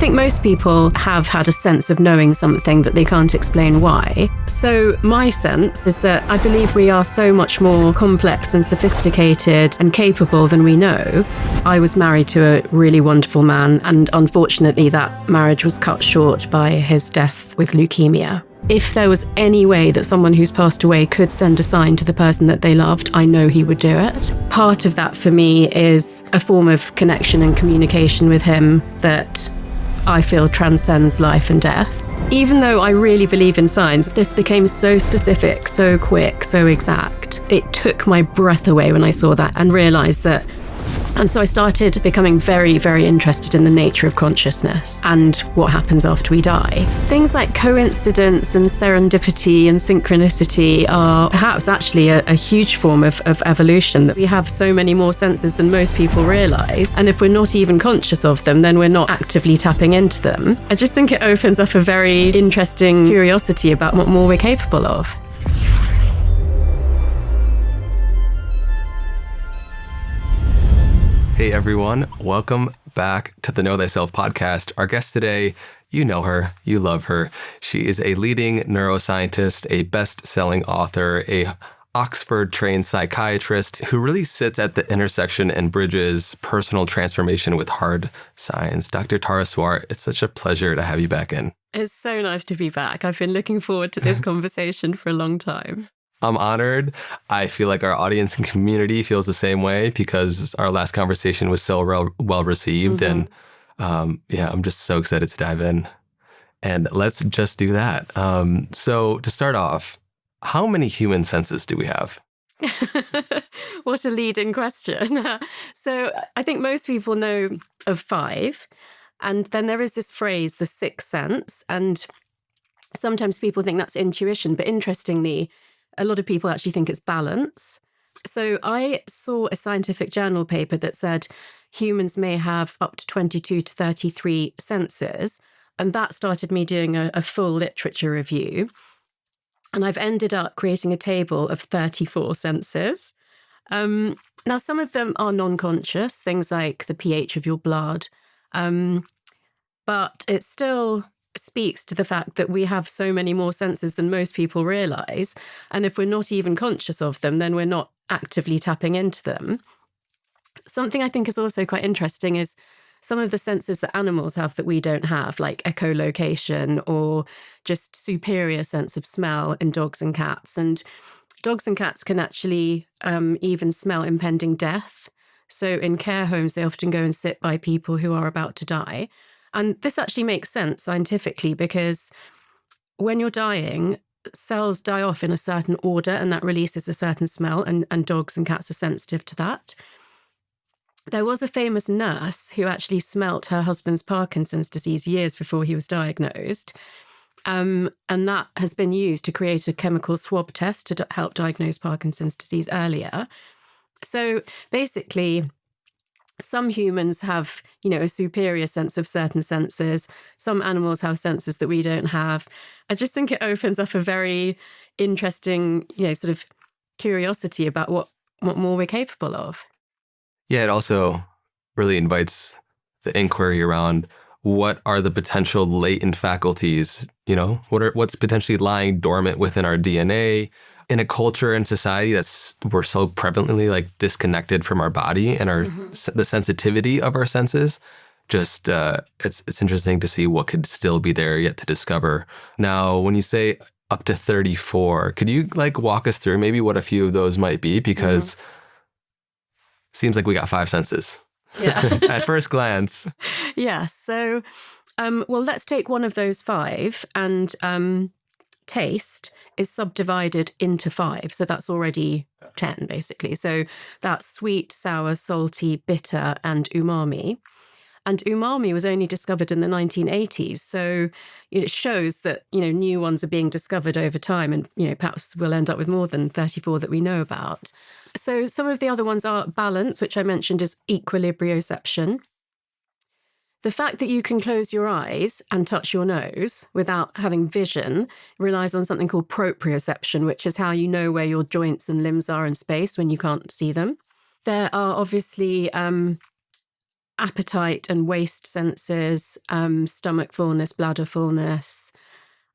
think most people have had a sense of knowing something that they can't explain why. So my sense is that I believe we are so much more complex and sophisticated and capable than we know. I was married to a really wonderful man, and unfortunately that marriage was cut short by his death with leukemia. If there was any way that someone who's passed away could send a sign to the person that they loved, I know he would do it. Part of that for me is a form of connection and communication with him that I feel transcends life and death. Even though I really believe in signs, this became so specific, so quick, so exact. It took my breath away when I saw that and realized that. And so I started becoming very, very interested in the nature of consciousness and what happens after we die. Things like coincidence and serendipity and synchronicity are perhaps actually a huge form of evolution, that we have so many more senses than most people realize. And if we're not even conscious of them, then we're not actively tapping into them. I just think it opens up a very interesting curiosity about what more we're capable of. Hey everyone, welcome back to the Know Thyself podcast. Our guest today, you know her, you love her. She is a leading neuroscientist, a best-selling author, a Oxford-trained psychiatrist who really sits at the intersection and bridges personal transformation with hard science. Dr. Tara Swart, it's such a pleasure to have you back in. It's so nice to be back. I've been looking forward to this conversation for a long time. I'm honored. I feel like our audience and community feels the same way because our last conversation was so well received. And I'm just so excited to dive in. And let's just do that. So to start off, how many human senses do we have? What a leading question. So I think most people know of 5. And then there is this phrase, the sixth sense. And sometimes people think that's intuition. But interestingly, a lot of people actually think it's balance. So I saw a scientific journal paper that said humans may have up to 22 to 33 senses. And that started me doing a full literature review. And I've ended up creating a table of 34 senses. Now, some of them are non-conscious, things like the pH of your blood. But it still speaks to the fact that we have so many more senses than most people realize. And if we're not even conscious of them, then we're not actively tapping into them. Something I think is also quite interesting is some of the senses that animals have that we don't have, like echolocation or just superior sense of smell in dogs and cats. And dogs and cats can actually even smell impending death. So in care homes, they often go and sit by people who are about to die. And this actually makes sense scientifically because when you're dying, cells die off in a certain order and that releases a certain smell, and dogs and cats are sensitive to that. There was a famous nurse who actually smelt her husband's Parkinson's disease years before he was diagnosed. And that has been used to create a chemical swab test to help diagnose Parkinson's disease earlier. So basically, some humans have, a superior sense of certain senses. Some animals have senses that we don't have. I just think it opens up a very interesting, sort of curiosity about what more we're capable of. Yeah, it also really invites the inquiry around what are the potential latent faculties, what's potentially lying dormant within our DNA. In a culture and society we're so prevalently disconnected from our body and the sensitivity of our senses, just it's interesting to see what could still be there yet to discover. Now, when you say up to 34, could you walk us through maybe what a few of those might be? Because seems like we got 5 senses. Yeah. At first glance. Yeah. So, let's take one of those 5 and taste is subdivided into 5. So that's already 10, basically. So that's sweet, sour, salty, bitter, and umami. And umami was only discovered in the 1980s. So it shows that, new ones are being discovered over time. And, perhaps we'll end up with more than 34 that we know about. So some of the other ones are balance, which I mentioned is equilibrioception. The fact that you can close your eyes and touch your nose without having vision relies on something called proprioception, which is how you know where your joints and limbs are in space when you can't see them. There are obviously appetite and waist senses, stomach fullness, bladder fullness.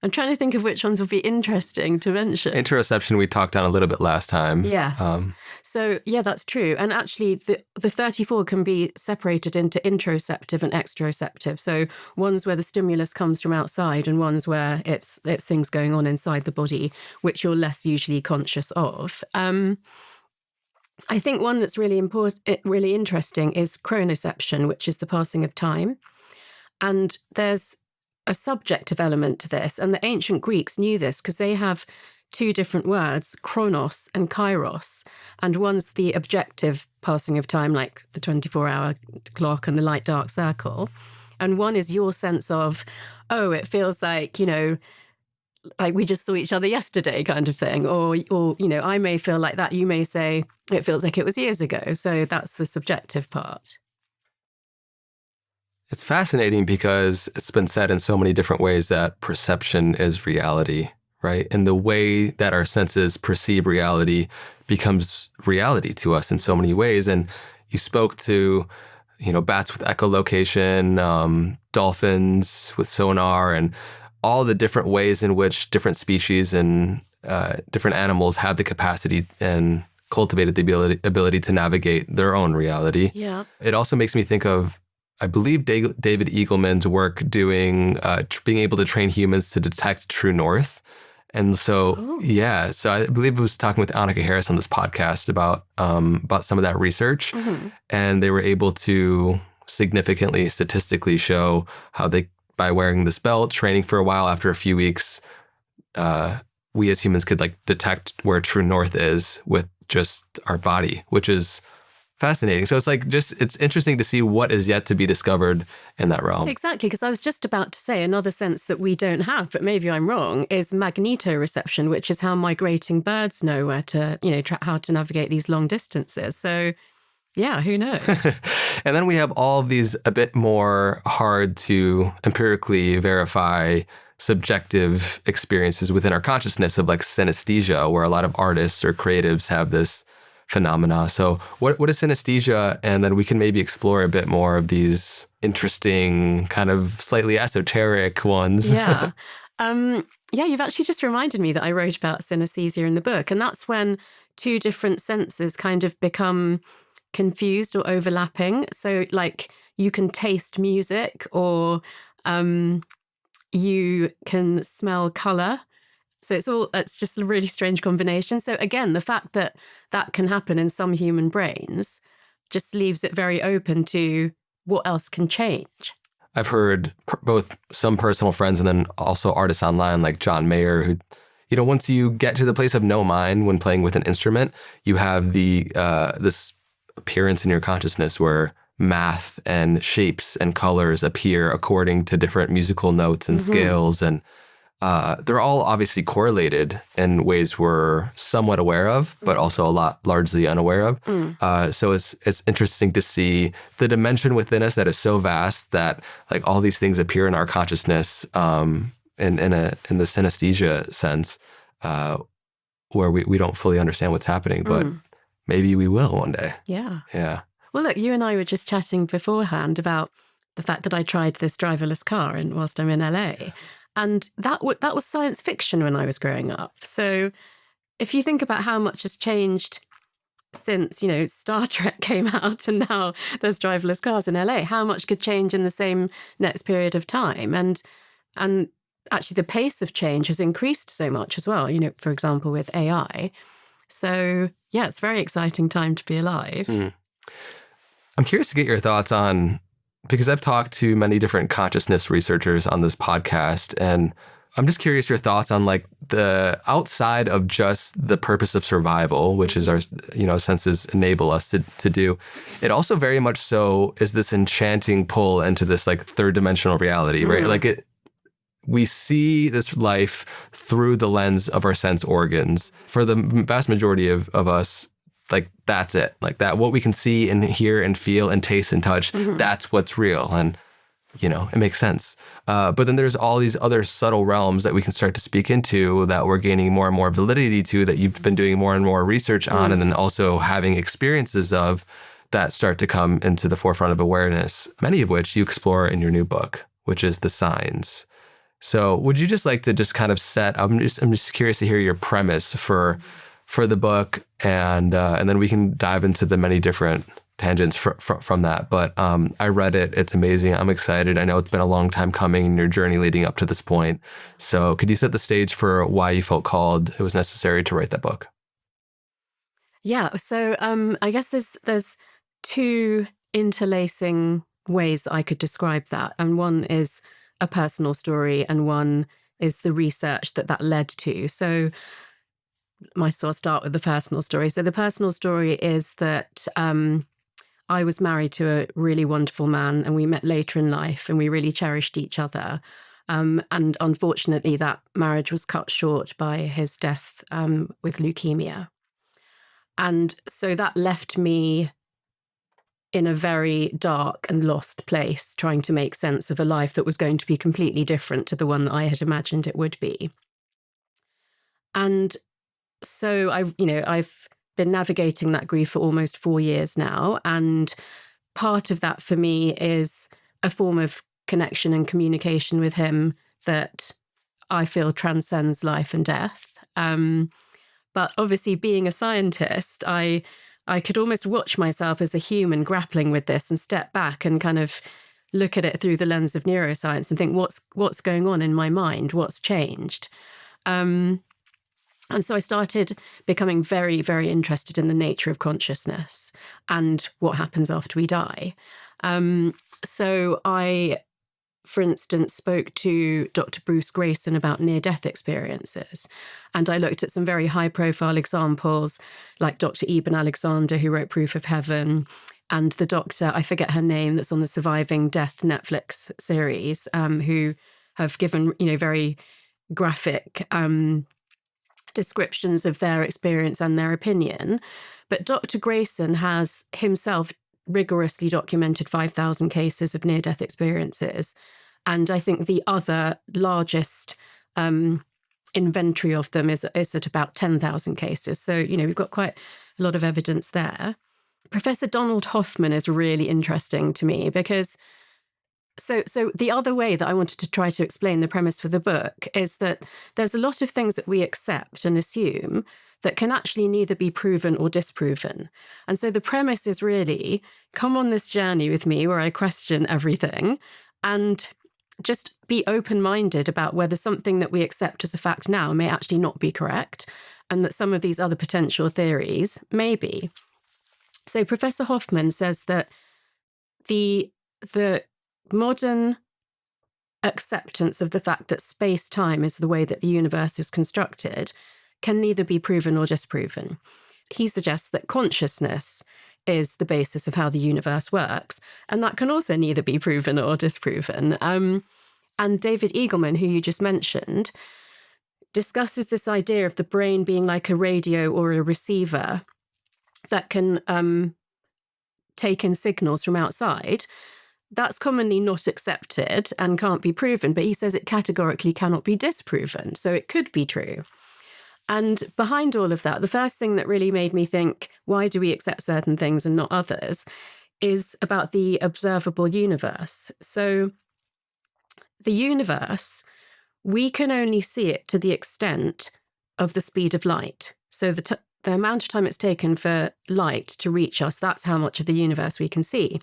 I'm trying to think of which ones would be interesting to mention. Interoception we talked on a little bit last time. Yes. So, yeah, that's true. And actually, the 34 can be separated into interoceptive and exteroceptive. So ones where the stimulus comes from outside and ones where it's things going on inside the body, which you're less usually conscious of. I think one that's really really interesting is chronoception, which is the passing of time. And there's a subjective element to this. And the ancient Greeks knew this because they have two different words, chronos and kairos. And one's the objective passing of time, like the 24-hour clock and the light-dark circle. And one is your sense of, oh, it feels like, like we just saw each other yesterday kind of thing. Or I may feel like that. You may say it feels like it was years ago. So that's the subjective part. It's fascinating because it's been said in so many different ways that perception is reality, right? And the way that our senses perceive reality becomes reality to us in so many ways. And you spoke to, bats with echolocation, dolphins with sonar, and all the different ways in which different species and different animals have the capacity and cultivated the ability to navigate their own reality. Yeah. It also makes me think of, I believe, David Eagleman's work doing being able to train humans to detect true north. And so, so I believe I was talking with Annika Harris on this podcast about some of that research. Mm-hmm. And they were able to significantly, statistically show how they, by wearing this belt, training for a while, after a few weeks, we as humans could detect where true north is with just our body, which is fascinating. So it's interesting to see what is yet to be discovered in that realm. Exactly, because I was just about to say another sense that we don't have, but maybe I'm wrong, is magnetoreception, which is how migrating birds know where to, how to navigate these long distances. So, yeah, who knows? And then we have all of these a bit more hard to empirically verify subjective experiences within our consciousness of synesthesia, where a lot of artists or creatives have this phenomena. So what is synesthesia? And then we can maybe explore a bit more of these interesting, kind of slightly esoteric ones. Yeah. You've actually just reminded me that I wrote about synesthesia in the book. And that's when two different senses kind of become confused or overlapping. So you can taste music, or you can smell color. So it's just a really strange combination. So again, the fact that can happen in some human brains just leaves it very open to what else can change. I've heard both some personal friends and then also artists online like John Mayer, who, once you get to the place of no mind when playing with an instrument, you have this appearance in your consciousness where math and shapes and colors appear according to different musical notes and scales, and they're all obviously correlated in ways we're somewhat aware of, but also a lot largely unaware of. So it's interesting to see the dimension within us that is so vast that all these things appear in our consciousness in the synesthesia sense, where we don't fully understand what's happening, but maybe we will one day. Yeah. Yeah. Well, look, you and I were just chatting beforehand about the fact that I tried this driverless car whilst I'm in LA. And that was science fiction when I was growing up. So if you think about how much has changed since, Star Trek came out and now there's driverless cars in LA, how much could change in the same next period of time? And actually the pace of change has increased so much as well, for example, with AI. So yeah, it's a very exciting time to be alive. I'm curious to get your thoughts on, because I've talked to many different consciousness researchers on this podcast, and I'm just curious your thoughts on the outside of just the purpose of survival, which is our, senses enable us to do. It also very much so is this enchanting pull into this third dimensional reality, right? We see this life through the lens of our sense organs. For the vast majority of us, that's it. That what we can see and hear and feel and taste and touch, that's what's real. And, it makes sense. But then there's all these other subtle realms that we can start to speak into that we're gaining more and more validity to, that you've been doing more and more research on, and then also having experiences of that start to come into the forefront of awareness, many of which you explore in your new book, which is The Signs. So would you just like to just kind of I'm just curious to hear your premise for the book, and then we can dive into the many different tangents from that. But I read it. It's amazing. I'm excited. I know it's been a long time coming in your journey leading up to this point. So could you set the stage for why you felt called it was necessary to write that book? Yeah. So I guess there's two interlacing ways that I could describe that. And one is a personal story, and one is the research that led to. So might as well start with the personal story. So the personal story is that I was married to a really wonderful man, and we met later in life, and we really cherished each other. And unfortunately, that marriage was cut short by his death with leukemia. And so that left me in a very dark and lost place, trying to make sense of a life that was going to be completely different to the one that I had imagined it would be. And so I've been navigating that grief for almost 4 years now. And part of that for me is a form of connection and communication with him that I feel transcends life and death. But obviously, being a scientist, I could almost watch myself as a human grappling with this and step back and kind of look at it through the lens of neuroscience and think, what's going on in my mind? What's changed? And so I started becoming very, very interested in the nature of consciousness and what happens after we die. So I, for instance, spoke to Dr. Bruce Greyson about near-death experiences. And I looked at some very high-profile examples, like Dr. Eben Alexander, who wrote Proof of Heaven, and the doctor, I forget her name, that's on the Surviving Death Netflix series, who have given, very graphic descriptions of their experience and their opinion. But Dr. Greyson has himself rigorously documented 5,000 cases of near-death experiences. And I think the other largest inventory of them is at about 10,000 cases. So, we've got quite a lot of evidence there. Professor Donald Hoffman is really interesting to me because so the other way that I wanted to try to explain the premise for the book is that there's a lot of things that we accept and assume that can actually neither be proven or disproven. And so the premise is really, come on this journey with me where I question everything and just be open-minded about whether something that we accept as a fact now may actually not be correct, and that some of these other potential theories may be. So Professor Hoffman says that the modern acceptance of the fact that space-time is the way that the universe is constructed can neither be proven or disproven. He suggests that consciousness is the basis of how the universe works, and that can also neither be proven or disproven. And David Eagleman, who you just mentioned, discusses this idea of the brain being like a radio or a receiver that can take in signals from outside. That's commonly not accepted and can't be proven, but he says it categorically cannot be disproven, so it could be true. And behind all of that, the first thing that really made me think, why do we accept certain things and not others, is about the observable universe. So the universe, we can only see it to the extent of the speed of light. So the amount of time it's taken for light to reach us, that's how much of the universe we can see.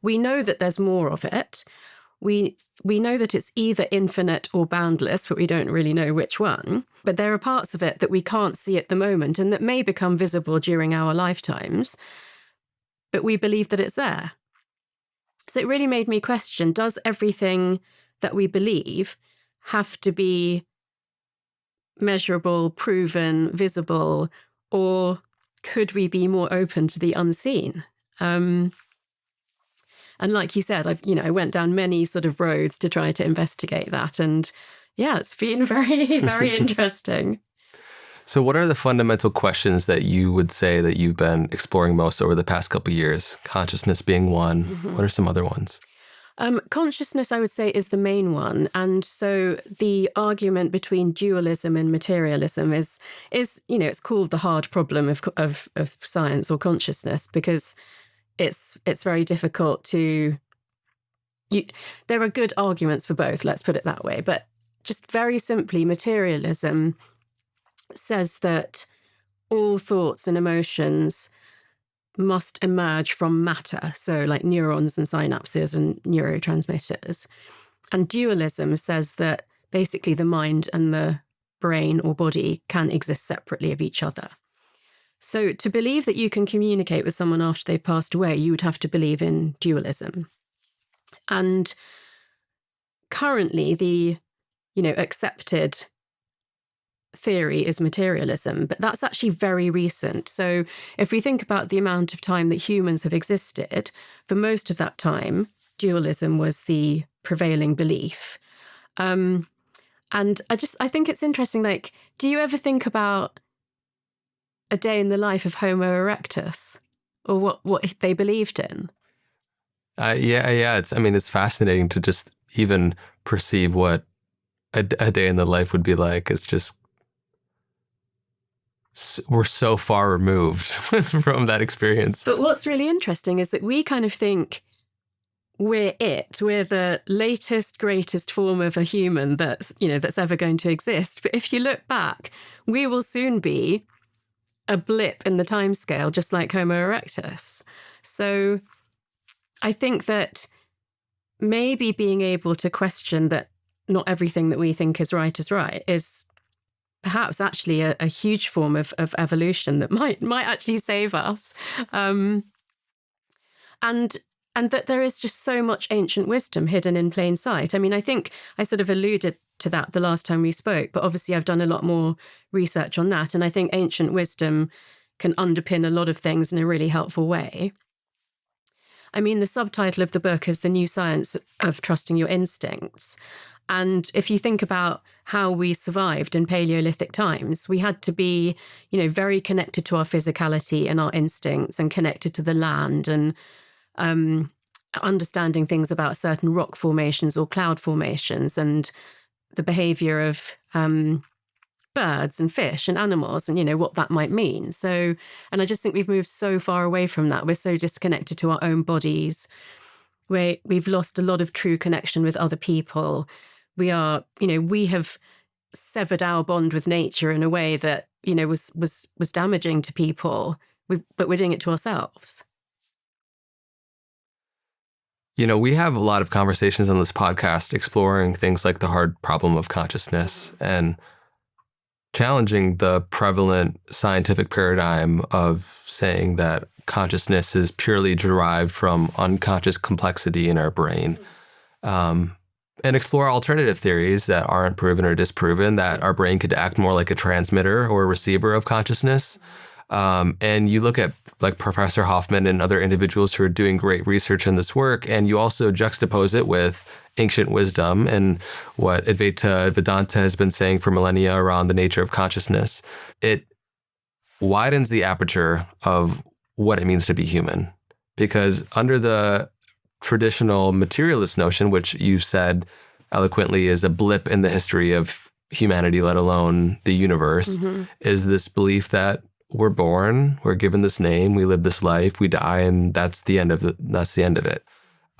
We know that there's more of it. We know that it's either infinite or boundless, but we don't really know which one. But there are parts of it that we can't see at the moment and that may become visible during our lifetimes, but we believe that it's there. So it really made me question, does everything that we believe have to be measurable, proven, visible, or could we be more open to the unseen? And like you said, I went down many sort of roads to try to investigate that. And yeah, it's been very, very interesting. So what are the fundamental questions that you would say that you've been exploring most over the past couple of years? Consciousness being one. Mm-hmm. What are some other ones? Consciousness, I would say, is the main one. And so the argument between dualism and materialism is it's called the hard problem of science or consciousness, because it's very difficult to... there are good arguments for both, let's put it that way. But just very simply, materialism says that all thoughts and emotions must emerge from matter, so like neurons and synapses and neurotransmitters. And dualism says that basically the mind and the brain or body can exist separately of each other. So to believe that you can communicate with someone after they've passed away, you would have to believe in dualism. And currently the, accepted theory is materialism, but that's actually very recent. So if we think about the amount of time that humans have existed, for most of that time, dualism was the prevailing belief. And I think it's interesting, like, do you ever think about a day in the life of Homo erectus, or what they believed in? Yeah. It's fascinating to just even perceive what a day in the life would be like. It's just, we're so far removed from that experience. But what's really interesting is that we kind of think we're the latest, greatest form of a human that's ever going to exist. But if you look back, we will soon be a blip in the timescale, just like Homo erectus. So I think that maybe being able to question that not everything that we think is right is perhaps actually a huge form of evolution that might actually save us. And that there is just so much ancient wisdom hidden in plain sight. I mean, I think I sort of alluded to that the last time we spoke, but obviously I've done a lot more research on that. And I think ancient wisdom can underpin a lot of things in a really helpful way. I mean, the subtitle of the book is The New Science of Trusting Your Instincts. And if you think about how we survived in Paleolithic times, we had to be, very connected to our physicality and our instincts and connected to the land and understanding things about certain rock formations or cloud formations and the behavior of birds and fish and animals and, what that might mean. So, and I just think we've moved so far away from that. We're so disconnected to our own bodies. We've lost a lot of true connection with other people. We have severed our bond with nature in a way that, was damaging to people, but we're doing it to ourselves. We have a lot of conversations on this podcast exploring things like the hard problem of consciousness and challenging the prevalent scientific paradigm of saying that consciousness is purely derived from unconscious complexity in our brain. And explore alternative theories that aren't proven or disproven, that our brain could act more like a transmitter or a receiver of consciousness. And you look at like Professor Hoffman and other individuals who are doing great research in this work, and you also juxtapose it with ancient wisdom and what Advaita Vedanta has been saying for millennia around the nature of consciousness. It widens the aperture of what it means to be human. Because under the traditional materialist notion, which you said eloquently is a blip in the history of humanity, let alone the universe, is this belief that we're born, we're given this name, we live this life, we die, and that's the end of it.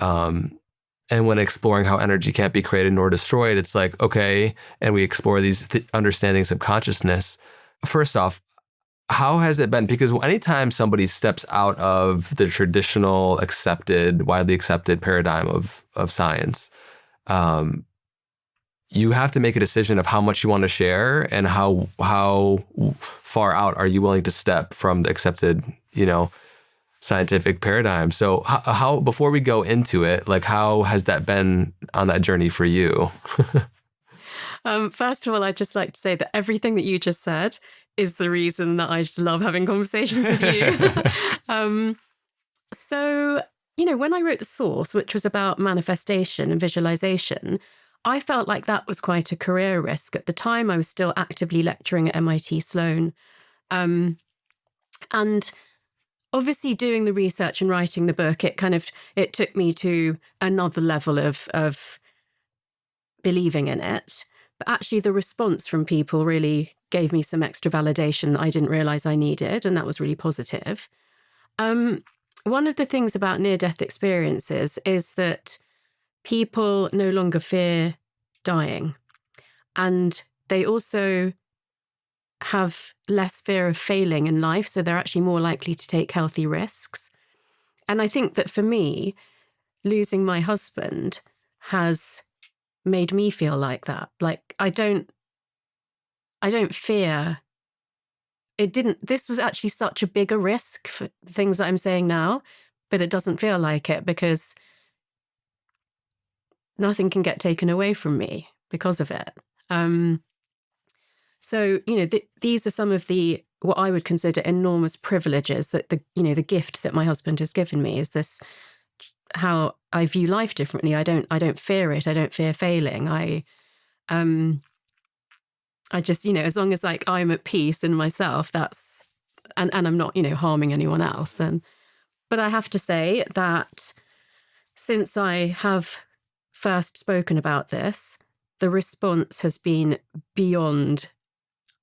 And when exploring how energy can't be created nor destroyed, it's like, okay, and we explore these understandings of consciousness. First off, how has it been? Because anytime somebody steps out of the traditional widely accepted paradigm of science, you have to make a decision of how much you want to share and how far out are you willing to step from the accepted, scientific paradigm. So how before we go into it, like how has that been on that journey for you? First of all, I'd just like to say that everything that you just said is the reason that I just love having conversations with you. So, when I wrote The Source, which was about manifestation and visualization, I felt like that was quite a career risk. At the time, I was still actively lecturing at MIT Sloan. And obviously doing the research and writing the book, it took me to another level of believing in it. But actually the response from people really gave me some extra validation that I didn't realize I needed. And that was really positive. one of the things about near-death experiences is that people no longer fear dying. And they also have less fear of failing in life, so they're actually more likely to take healthy risks. And I think that for me, losing my husband has made me feel like that. Like, I don't fear. This was actually such a bigger risk for things that I'm saying now, but it doesn't feel like it because nothing can get taken away from me because of it. So, these are some of the, what I would consider enormous privileges that the gift that my husband has given me is this, how I view life differently. I don't fear it. I don't fear failing. I just, as long as like I'm at peace in myself, that's, and I'm not, harming anyone else then. But I have to say that since I have first spoken about this, the response has been beyond,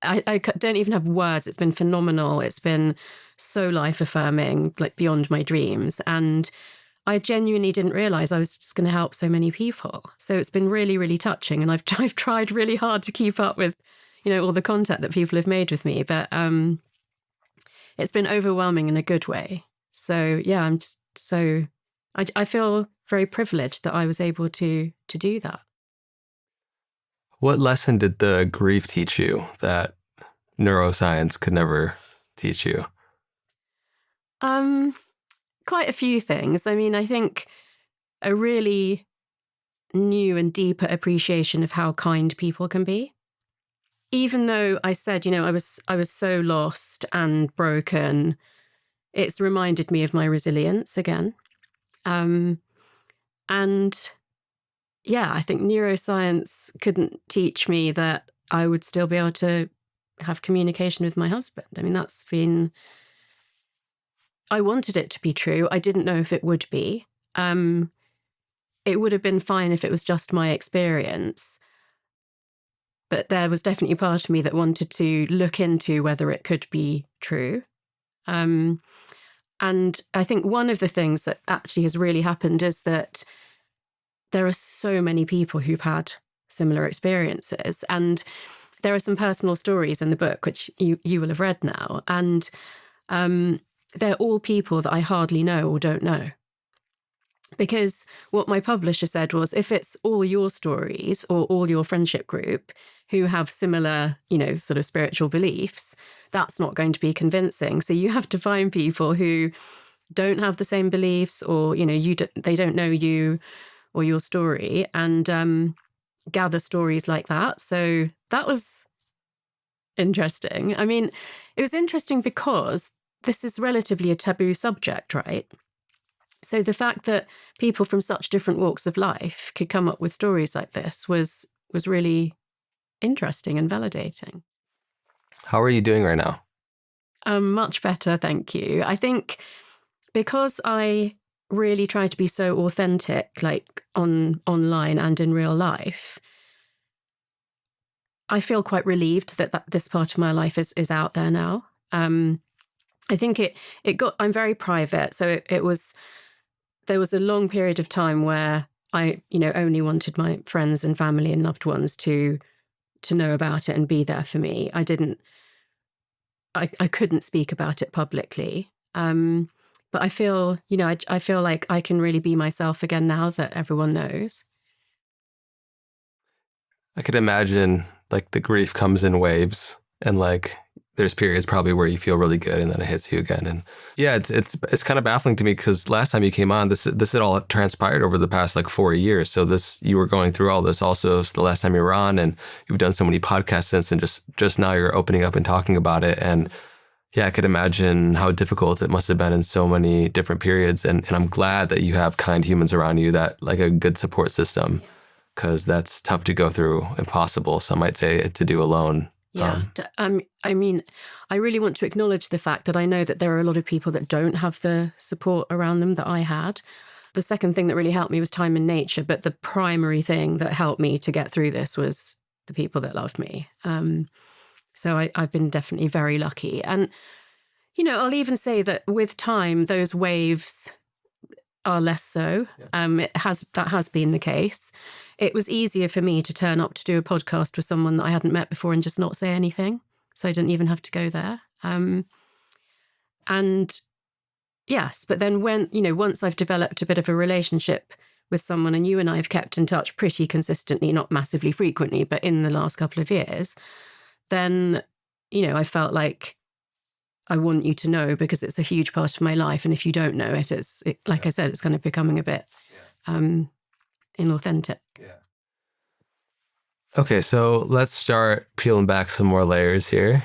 I don't even have words. It's been phenomenal. It's been so life-affirming, like beyond my dreams. And I genuinely didn't realize I was just going to help so many people. So it's been really, really touching. And I've tried really hard to keep up with, all the contact that people have made with me. But it's been overwhelming in a good way. So yeah, I'm just so, I feel very privileged that I was able to do that. What lesson did the grief teach you that neuroscience could never teach you? Quite a few things. I mean, I think a really new and deeper appreciation of how kind people can be. Even though I said, I was so lost and broken, it's reminded me of my resilience again. And yeah, I think neuroscience couldn't teach me that I would still be able to have communication with my husband. I mean, that's been, I wanted it to be true. I didn't know if it would be. It would have been fine if it was just my experience. But there was definitely a part of me that wanted to look into whether it could be true. And I think one of the things that actually has really happened is that there are so many people who've had similar experiences. And there are some personal stories in the book, which you will have read now. And they're all people that I hardly know or don't know. Because what my publisher said was, if it's all your stories or all your friendship group who have similar, sort of spiritual beliefs, that's not going to be convincing. So you have to find people who don't have the same beliefs or, they don't know you or your story and gather stories like that. So that was interesting. I mean, it was interesting because this is relatively a taboo subject, right? So the fact that people from such different walks of life could come up with stories like this was really interesting and validating. How are you doing right now? Much better, thank you. I think because I really try to be so authentic, like online and in real life, I feel quite relieved that this part of my life is out there now. I think I'm very private. So there was a long period of time where I, only wanted my friends and family and loved ones to know about it and be there for me. I couldn't speak about it publicly. But I feel, I feel like I can really be myself again now that everyone knows. I could imagine like the grief comes in waves and like there's periods probably where you feel really good and then it hits you again. And yeah, it's kind of baffling to me because last time you came on, this had all transpired over the past like 4 years. So you were going through all this also the last time you were on, and you've done so many podcasts since, and just now you're opening up and talking about it. And yeah, I could imagine how difficult it must have been in so many different periods. And I'm glad that you have kind humans around you, that like a good support system, because that's tough to go through, impossible. Some might say to do alone. Yeah. I mean, I really want to acknowledge the fact that I know that there are a lot of people that don't have the support around them that I had. The second thing that really helped me was time in nature. But the primary thing that helped me to get through this was the people that loved me. So I've been definitely very lucky. And, I'll even say that with time, those waves are less so. Yeah. That has been the case. It was easier for me to turn up to do a podcast with someone that I hadn't met before and just not say anything. So I didn't even have to go there. And yes, but then once I've developed a bit of a relationship with someone, and you and I have kept in touch pretty consistently, not massively frequently, but in the last couple of years, then, I felt like I want you to know because it's a huge part of my life. And if you don't know it, like I said, it's kind of becoming a bit inauthentic. Yeah. Okay, so let's start peeling back some more layers here.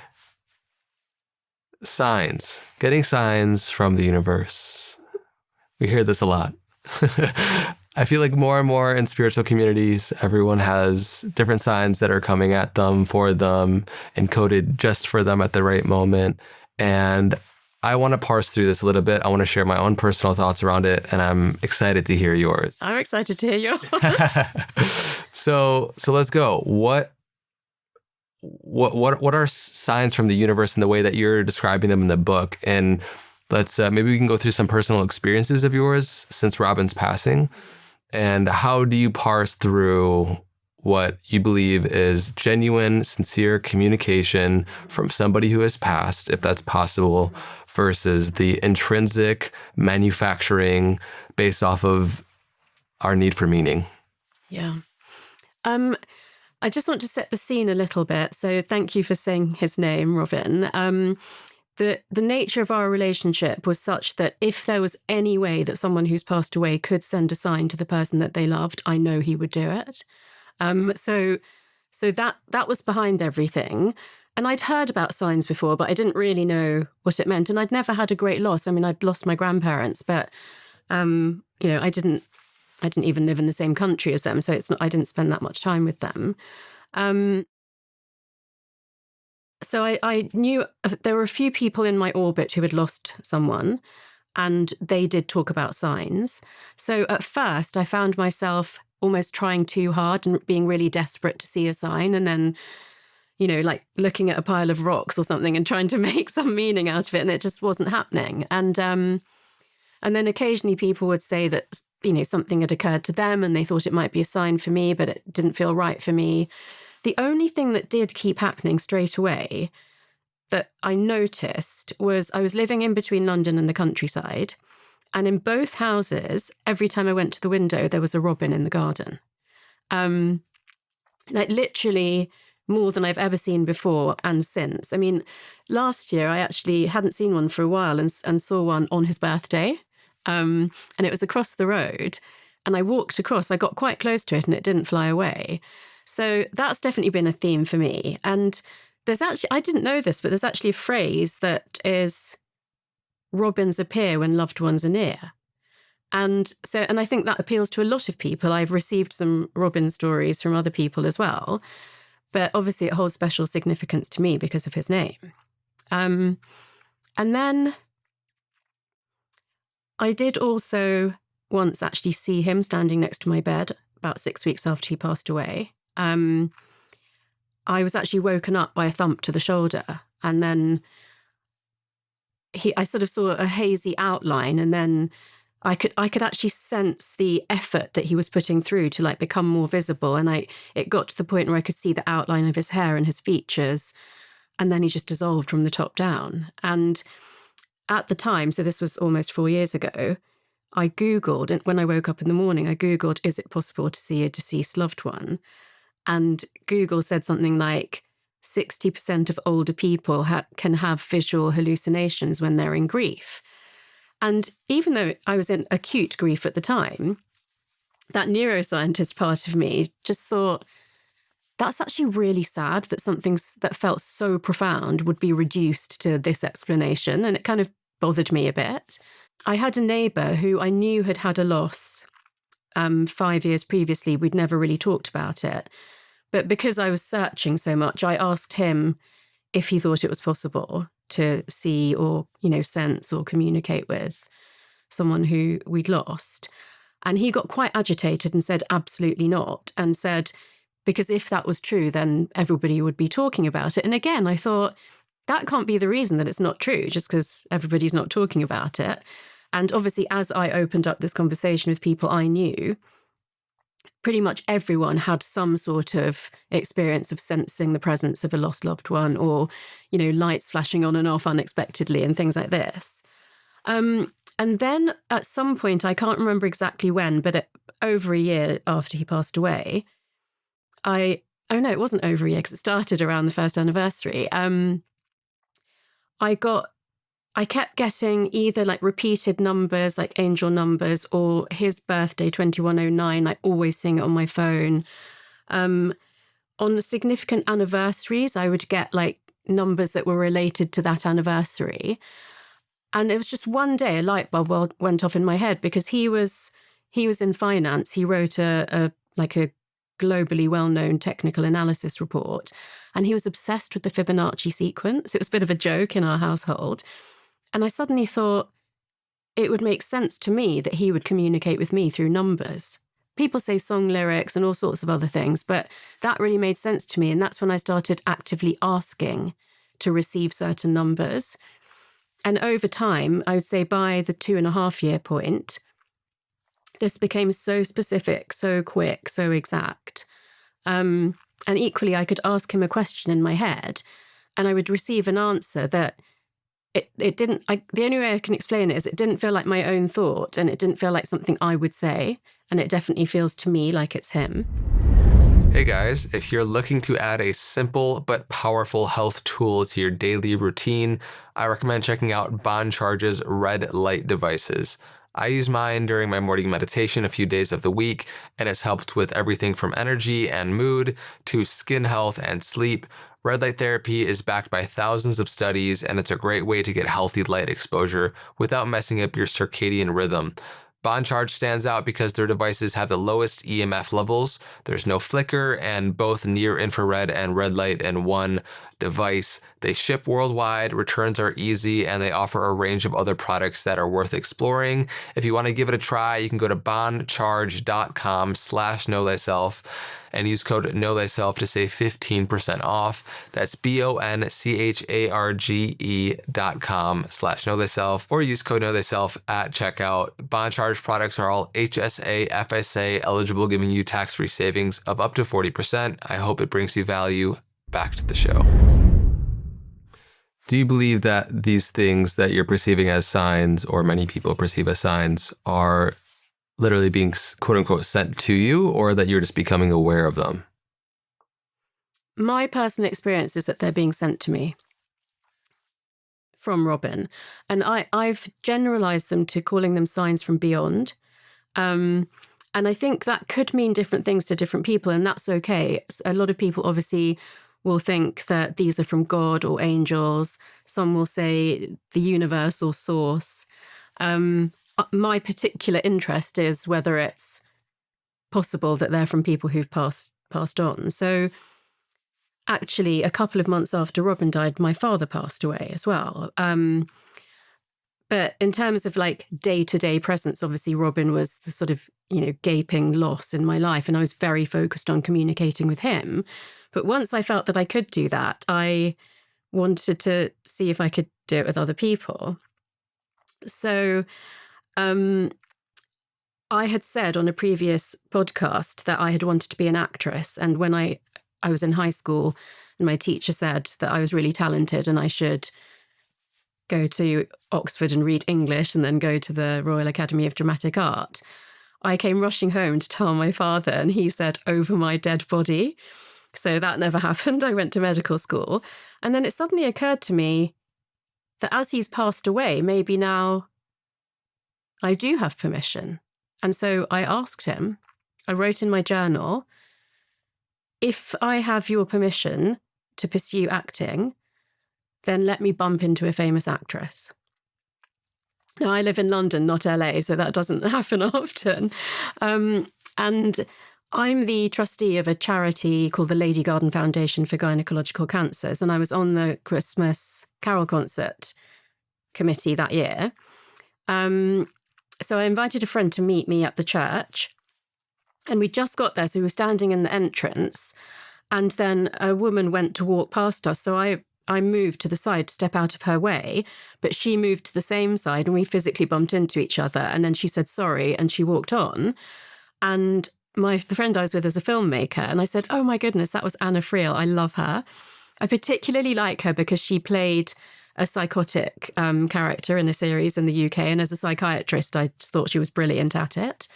Signs. Getting signs from the universe. We hear this a lot. I feel like more and more in spiritual communities, everyone has different signs that are coming at them, for them, encoded just for them at the right moment. And I want to parse through this a little bit. I want to share my own personal thoughts around it, and I'm excited to hear yours. I'm excited to hear yours. So let's go. What are signs from the universe in the way that you're describing them in the book? And let's maybe we can go through some personal experiences of yours since Robin's passing. And how do you parse through what you believe is genuine, sincere communication from somebody who has passed, if that's possible, versus the intrinsic manufacturing based off of our need for meaning? Yeah. I just want to set the scene a little bit. So thank you for saying his name, Robin. The nature of our relationship was such that if there was any way that someone who's passed away could send a sign to the person that they loved, I know he would do it. So that was behind everything. And I'd heard about signs before, but I didn't really know what it meant. And I'd never had a great loss. I mean, I'd lost my grandparents, but I didn't even live in the same country as them, so I didn't spend that much time with them. So I knew there were a few people in my orbit who had lost someone, and they did talk about signs. So at first, I found myself almost trying too hard and being really desperate to see a sign, and then, like looking at a pile of rocks or something and trying to make some meaning out of it, and it just wasn't happening. And then occasionally people would say that, something had occurred to them and they thought it might be a sign for me, but it didn't feel right for me. The only thing that did keep happening straight away that I noticed was I was living in between London and the countryside. And in both houses, every time I went to the window, there was a robin in the garden. Like literally more than I've ever seen before and since. I mean, last year I actually hadn't seen one for a while and saw one on his birthday. And it was across the road. And I walked across, I got quite close to it and it didn't fly away. So that's definitely been a theme for me. And I didn't know this, but there's actually a phrase that is robins appear when loved ones are near. And I think that appeals to a lot of people. I've received some robin stories from other people as well. But obviously it holds special significance to me because of his name. And then I did also once actually see him standing next to my bed about 6 weeks after he passed away. I was actually woken up by a thump to the shoulder, and then I sort of saw a hazy outline, and then I could actually sense the effort that he was putting through to like become more visible. And it got to the point where I could see the outline of his hair and his features, and then he just dissolved from the top down. And at the time, so this was almost 4 years ago, I Googled, and when I woke up in the morning, I Googled, is it possible to see a deceased loved one? And Google said something like 60% of older people can have visual hallucinations when they're in grief. And even though I was in acute grief at the time, that neuroscientist part of me just thought, that's actually really sad that something that felt so profound would be reduced to this explanation. And it kind of bothered me a bit. I had a neighbour who I knew had had a loss 5 years previously. We'd never really talked about it. But because I was searching so much, I asked him if he thought it was possible to see or, sense or communicate with someone who we'd lost. And he got quite agitated and said, absolutely not. And said, because if that was true, then everybody would be talking about it. And again, I thought, that can't be the reason that it's not true, just because everybody's not talking about it. And obviously, as I opened up this conversation with people I knew, pretty much everyone had some sort of experience of sensing the presence of a lost loved one, or, lights flashing on and off unexpectedly and things like this. And then at some point, I can't remember exactly when, but over a year after he passed away, oh no, it wasn't over a year because it started around the first anniversary. I kept getting either like repeated numbers, like angel numbers, or his birthday, 2109, like always seeing it on my phone. On the significant anniversaries, I would get like numbers that were related to that anniversary. And it was just one day a light bulb went off in my head, because he was in finance. He wrote a globally well-known technical analysis report, and he was obsessed with the Fibonacci sequence. It was a bit of a joke in our household. And I suddenly thought it would make sense to me that he would communicate with me through numbers. People say song lyrics and all sorts of other things, but that really made sense to me. And that's when I started actively asking to receive certain numbers. And over time, I would say by the 2.5-year point, this became so specific, so quick, so exact. And equally, I could ask him a question in my head, and I would receive an answer that it didn't, the only way I can explain it is it didn't feel like my own thought, and it didn't feel like something I would say, and it definitely feels to me like it's him. Hey guys, if you're looking to add a simple but powerful health tool to your daily routine, I recommend checking out BonCharge's Red Light devices. I use mine during my morning meditation a few days of the week, and it's helped with everything from energy and mood to skin health and sleep. Red light therapy is backed by thousands of studies, and it's a great way to get healthy light exposure without messing up your circadian rhythm. BonCharge stands out because their devices have the lowest EMF levels, there's no flicker, and both near infrared and red light in one device. They ship worldwide, returns are easy, and they offer a range of other products that are worth exploring. If you want to give it a try, you can go to boncharge.com/knowthyself and use code knowthyself to save 15% off. That's BONCHARGE.com/knowthyself, or use code knowthyself at checkout. BonCharge products are all HSA, FSA eligible, giving you tax-free savings of up to 40%. I hope it brings you value. Back to the show. Do you believe that these things that you're perceiving as signs, or many people perceive as signs, are literally being quote unquote sent to you, or that you're just becoming aware of them? My personal experience is that they're being sent to me from Robin. And I've generalized them to calling them signs from beyond. And I think that could mean different things to different people, and that's okay. A lot of people obviously will think that these are from God or angels. Some will say the universal source. My particular interest is whether it's possible that they're from people who've passed on. So actually, a couple of months after Robin died, my father passed away as well. But in terms of like day-to-day presence, obviously Robin was the sort of, gaping loss in my life, and I was very focused on communicating with him. But once I felt that I could do that, I wanted to see if I could do it with other people. So I had said on a previous podcast that I had wanted to be an actress. And when I was in high school, and my teacher said that I was really talented and I should go to Oxford and read English and then go to the Royal Academy of Dramatic Art, I came rushing home to tell my father, and he said, "Over my dead body." So that never happened. I went to medical school. And then it suddenly occurred to me that as he's passed away, maybe now I do have permission. And so I asked him, I wrote in my journal, if I have your permission to pursue acting, then let me bump into a famous actress. Now, I live in London, not LA, so that doesn't happen often. And I'm the trustee of a charity called the Lady Garden Foundation for Gynecological Cancers, and I was on the Christmas Carol concert committee that year. So I invited a friend to meet me at the church, and we just got there, so we were standing in the entrance, and then a woman went to walk past us. So I I moved to the side to step out of her way, but she moved to the same side and we physically bumped into each other. And then she said sorry and she walked on. And the friend I was with is a filmmaker, and I said, oh my goodness, that was Anna Friel. I love her. I particularly like her because she played a psychotic character in a series in the UK. And as a psychiatrist, I just thought she was brilliant at it.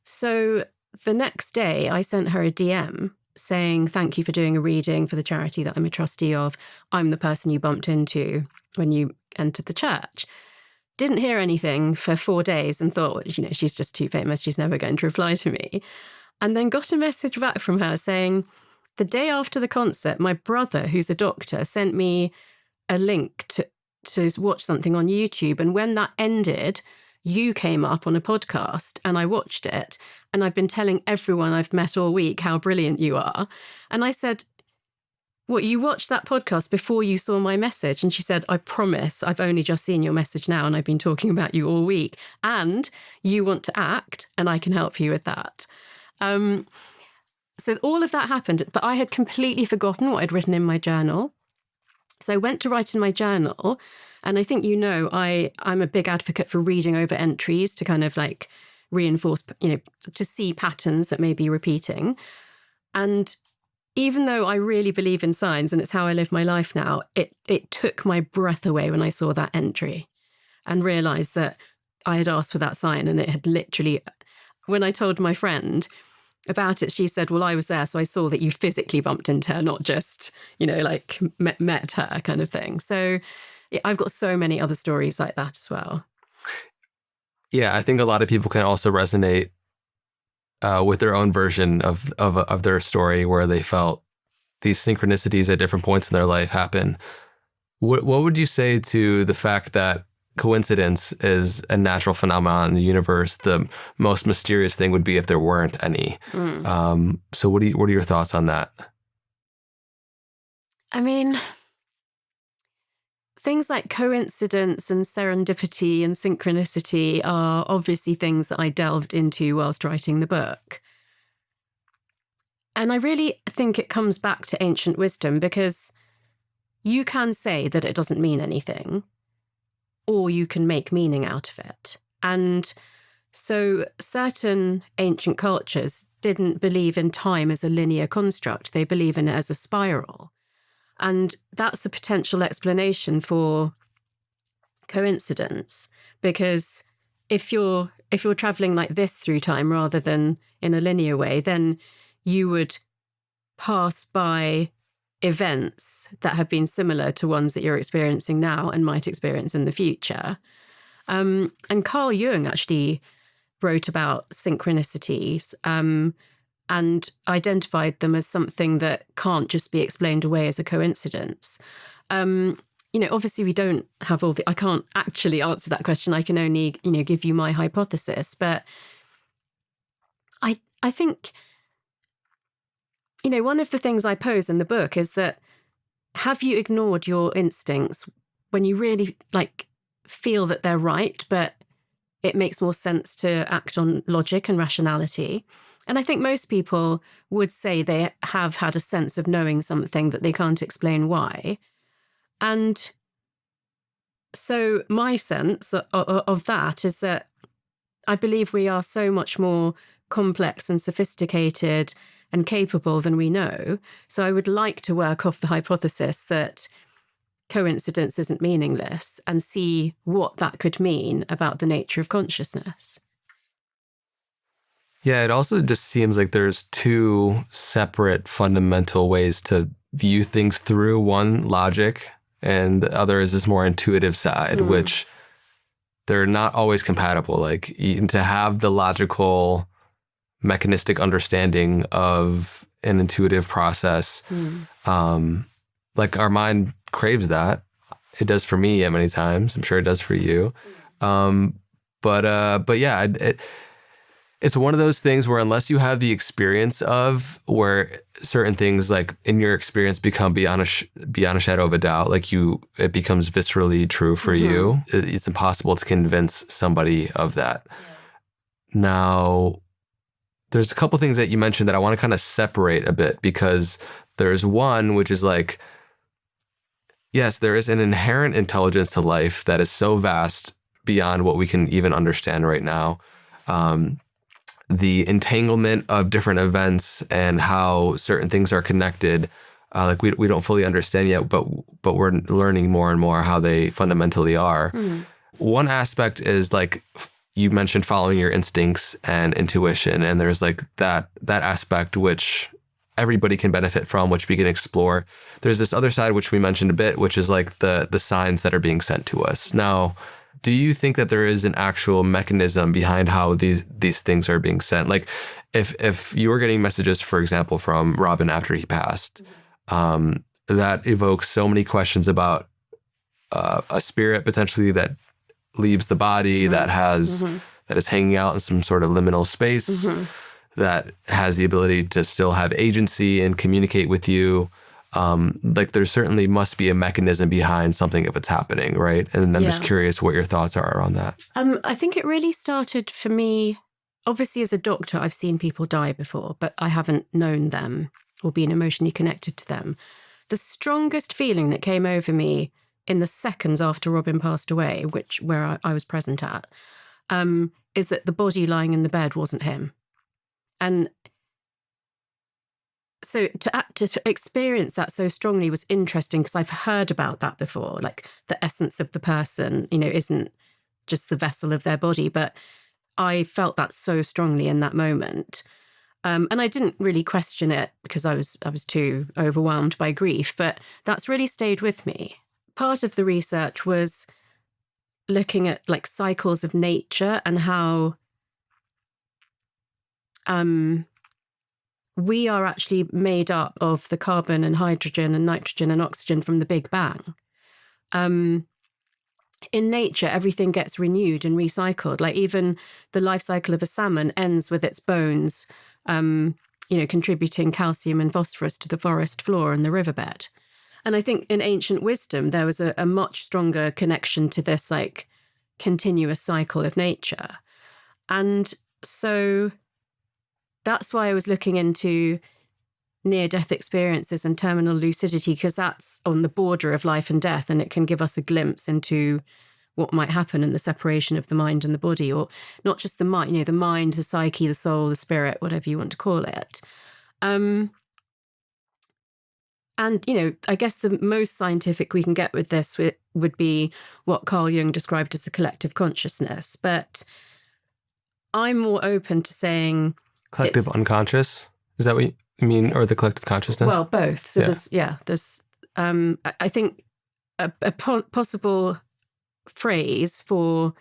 So the next day I sent her a DM saying, thank you for doing a reading for the charity that I'm a trustee of. I'm the person you bumped into when you entered the church. Didn't hear anything for 4 days and thought, she's just too famous. She's never going to reply to me. And then got a message back from her saying, the day after the concert, my brother, who's a doctor, sent me a link to watch something on YouTube. And when that ended, you came up on a podcast and I watched it. And I've been telling everyone I've met all week how brilliant you are. And I said, what, you watched that podcast before you saw my message? And she said, I promise, I've only just seen your message now and I've been talking about you all week. And you want to act and I can help you with that. So all of that happened, but I had completely forgotten what I'd written in my journal. So I went to write in my journal. And I think, I'm a big advocate for reading over entries to kind of like reinforce, to see patterns that may be repeating. And even though I really believe in signs and it's how I live my life now, it took my breath away when I saw that entry and realized that I had asked for that sign and it had literally, when I told my friend about it, she said, well, I was there, so I saw that you physically bumped into her, not just, like met her kind of thing. So I've got so many other stories like that as well. Yeah, I think a lot of people can also resonate with their own version of their story where they felt these synchronicities at different points in their life happen. What would you say to the fact that coincidence is a natural phenomenon in the universe? The most mysterious thing would be if there weren't any. So what are your thoughts on that? I mean, things like coincidence and serendipity and synchronicity are obviously things that I delved into whilst writing the book. And I really think it comes back to ancient wisdom, because you can say that it doesn't mean anything, or you can make meaning out of it. And so certain ancient cultures didn't believe in time as a linear construct. They believe in it as a spiral. And that's a potential explanation for coincidence, because if you're traveling like this through time rather than in a linear way, then you would pass by events that have been similar to ones that you're experiencing now and might experience in the future. And Carl Jung actually wrote about synchronicities and identified them as something that can't just be explained away as a coincidence. Obviously we don't have I can't actually answer that question. I can only, give you my hypothesis. But I think, one of the things I pose in the book is that, have you ignored your instincts when you really feel that they're right, but it makes more sense to act on logic and rationality? And I think most people would say they have had a sense of knowing something that they can't explain why. And so my sense of that is that I believe we are so much more complex and sophisticated and capable than we know. So I would like to work off the hypothesis that coincidence isn't meaningless and see what that could mean about the nature of consciousness. Yeah, it also just seems like there's two separate fundamental ways to view things through. One, logic, and the other is this more intuitive side, which they're not always compatible. Like, to have the logical, mechanistic understanding of an intuitive process, our mind craves that. It does for me many times. I'm sure it does for you. But yeah, it's one of those things where unless you have the experience of where certain things, like in your experience, become beyond a shadow of a doubt, it becomes viscerally true for you, it's impossible to convince somebody of that. Yeah. Now, there's a couple things that you mentioned that I want to kind of separate a bit, because There's one which is like, yes, there is an inherent intelligence to life that is so vast beyond what we can even understand right now. The entanglement of different events and how certain things are connected, like we don't fully understand yet, but we're learning more and more how they fundamentally are. One aspect is like you mentioned following your instincts and intuition, and there's like that aspect which everybody can benefit from, which we can explore. There's this other side which we mentioned a bit, which is like the signs that are being sent to us. Now, do you think that there is an actual mechanism behind how these things are being sent? Like if you were getting messages, for example, from Robin after he passed, that evokes so many questions about a spirit potentially that leaves the body, that is hanging out in some sort of liminal space, that has the ability to still have agency and communicate with you. Like there certainly must be a mechanism behind something if it's happening, right? And I'm just curious what your thoughts are around that. I think it really started for me, obviously as a doctor, I've seen people die before, but I haven't known them or been emotionally connected to them. The strongest feeling that came over me in the seconds after Robin passed away, where I was present at, is that the body lying in the bed wasn't him. And so to experience that so strongly was interesting because I've heard about that before, like the essence of the person, isn't just the vessel of their body, but I felt that so strongly in that moment. And I didn't really question it because I was too overwhelmed by grief, but that's really stayed with me. Part of the research was looking at like cycles of nature and how we are actually made up of the carbon and hydrogen and nitrogen and oxygen from the Big Bang. In nature, everything gets renewed and recycled. Like even the life cycle of a salmon ends with its bones, contributing calcium and phosphorus to the forest floor and the riverbed. And I think in ancient wisdom, there was a much stronger connection to this like continuous cycle of nature. And so that's why I was looking into near-death experiences and terminal lucidity, because that's on the border of life and death, and it can give us a glimpse into what might happen in the separation of the mind and the body, or not just the mind, the mind, the psyche, the soul, the spirit, whatever you want to call it. And, I guess the most scientific we can get with this would be what Carl Jung described as a collective consciousness. But I'm more open to saying collective unconscious. Is that what you mean? Or the collective consciousness? Well, both. So there's I think a possible phrase for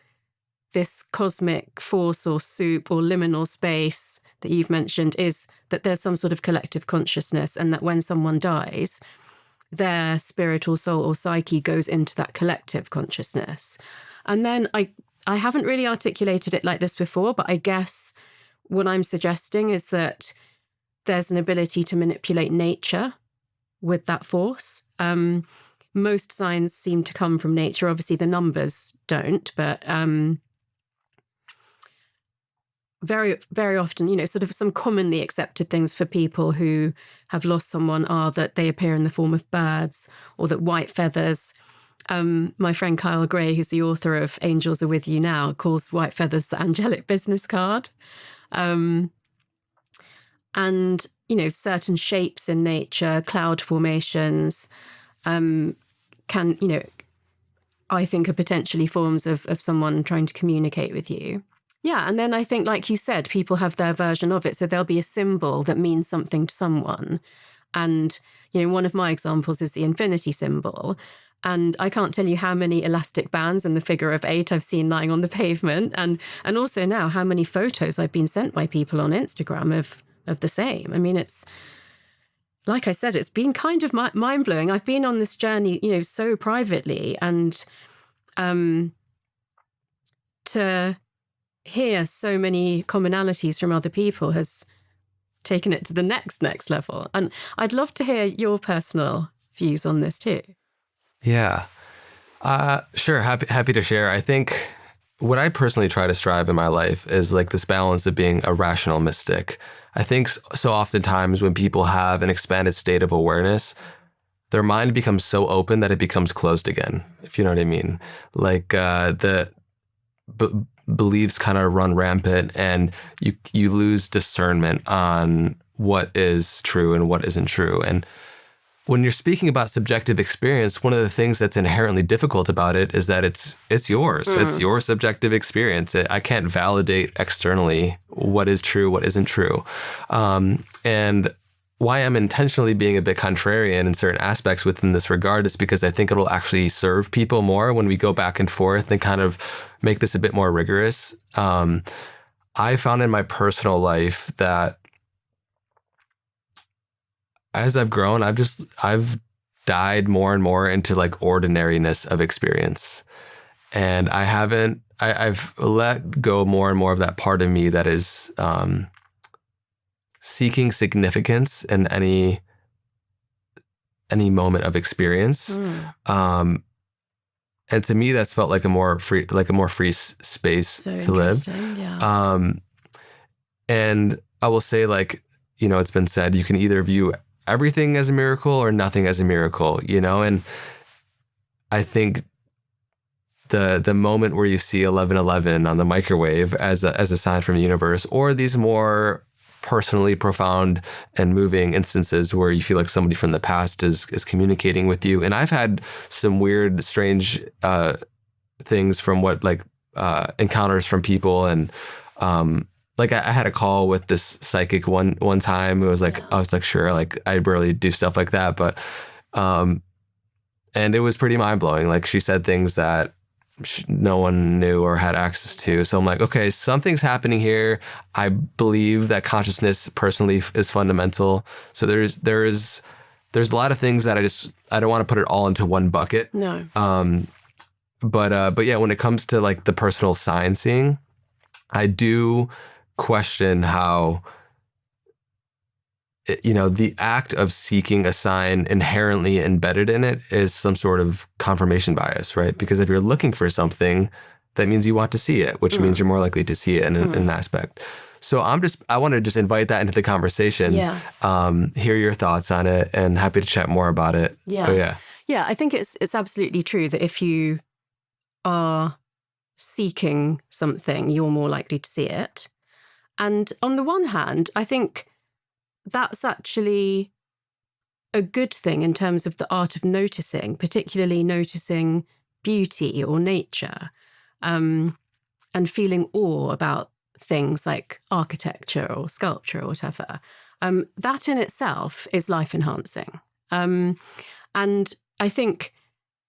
this cosmic force or soup or liminal space that you've mentioned is that there's some sort of collective consciousness, and that when someone dies, their spirit or soul or psyche goes into that collective consciousness. And then I haven't really articulated it like this before, but I guess what I'm suggesting is that there's an ability to manipulate nature with that force. Most signs seem to come from nature. Obviously, the numbers don't, but very, very often, sort of some commonly accepted things for people who have lost someone are that they appear in the form of birds, or that white feathers. My friend Kyle Gray, who's the author of Angels Are With You Now, calls white feathers the angelic business card. And, certain shapes in nature, cloud formations, can, I think are potentially forms of someone trying to communicate with you. Yeah, and then I think, like you said, people have their version of it. So there'll be a symbol that means something to someone. And, one of my examples is the infinity symbol. And I can't tell you how many elastic bands and the figure of 8 I've seen lying on the pavement. And also now how many photos I've been sent by people on Instagram of the same. I mean, it's, like I said, it's been kind of mind-blowing. I've been on this journey, so privately, and to hear so many commonalities from other people has taken it to the next level. And I'd love to hear your personal views on this too. Yeah. Sure. Happy to share. I think what I personally try to strive in my life is like this balance of being a rational mystic. I think so oftentimes when people have an expanded state of awareness, their mind becomes so open that it becomes closed again, if you know what I mean. Like the beliefs kind of run rampant, and you lose discernment on what is true and what isn't true. And when you're speaking about subjective experience, one of the things that's inherently difficult about it is that it's yours. It's your subjective experience. I can't validate externally what is true, what isn't true. And why I'm intentionally being a bit contrarian in certain aspects within this regard is because I think it'll actually serve people more when we go back and forth and kind of make this a bit more rigorous. I found in my personal life that as I've grown, I've died more and more into like ordinariness of experience. And I've let go more and more of that part of me that is seeking significance in any moment of experience. And to me, that's felt like a more free space to live. Yeah. And I will say, like, you know, it's been said, you can either view everything as a miracle or nothing as a miracle, you know? And I think the moment where you see 1111 on the microwave as a sign from the universe, or these more personally profound and moving instances where you feel like somebody from the past is communicating with you. And I've had some weird, strange things from what encounters from people. And like I had a call with this psychic one time. It was like, I was like, sure, like I rarely do stuff like that. But, and it was pretty mind blowing. Like she said things that no one knew or had access to. So I'm like, okay, something's happening here. I believe that consciousness personally is fundamental. So there's a lot of things that I don't want to put it all into one bucket. No. But yeah, when it comes to like the personal sciencing, I do question how, you know, the act of seeking a sign inherently embedded in it is some sort of confirmation bias, right? Because if you're looking for something, that means you want to see it, which means you're more likely to see it in an aspect. So I want to just invite that into the conversation, hear your thoughts on it, and happy to chat more about it. Yeah. Yeah, I think it's absolutely true that if you are seeking something, you're more likely to see it. And on the one hand, I think that's actually a good thing in terms of the art of noticing, particularly noticing beauty or nature, and feeling awe about things like architecture or sculpture or whatever. That in itself is life enhancing. And I think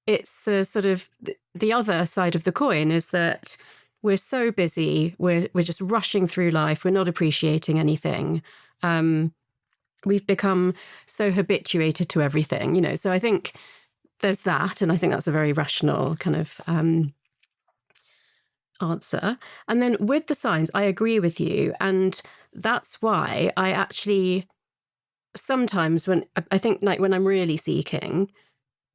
it's the sort of the other side of the coin is that we're so busy, we're just rushing through life, we're not appreciating anything. We've become so habituated to everything, you know. So I think there's that, and I think that's a very rational kind of answer. And then with the signs, I agree with you, and that's why I actually sometimes when I think like when I'm really seeking,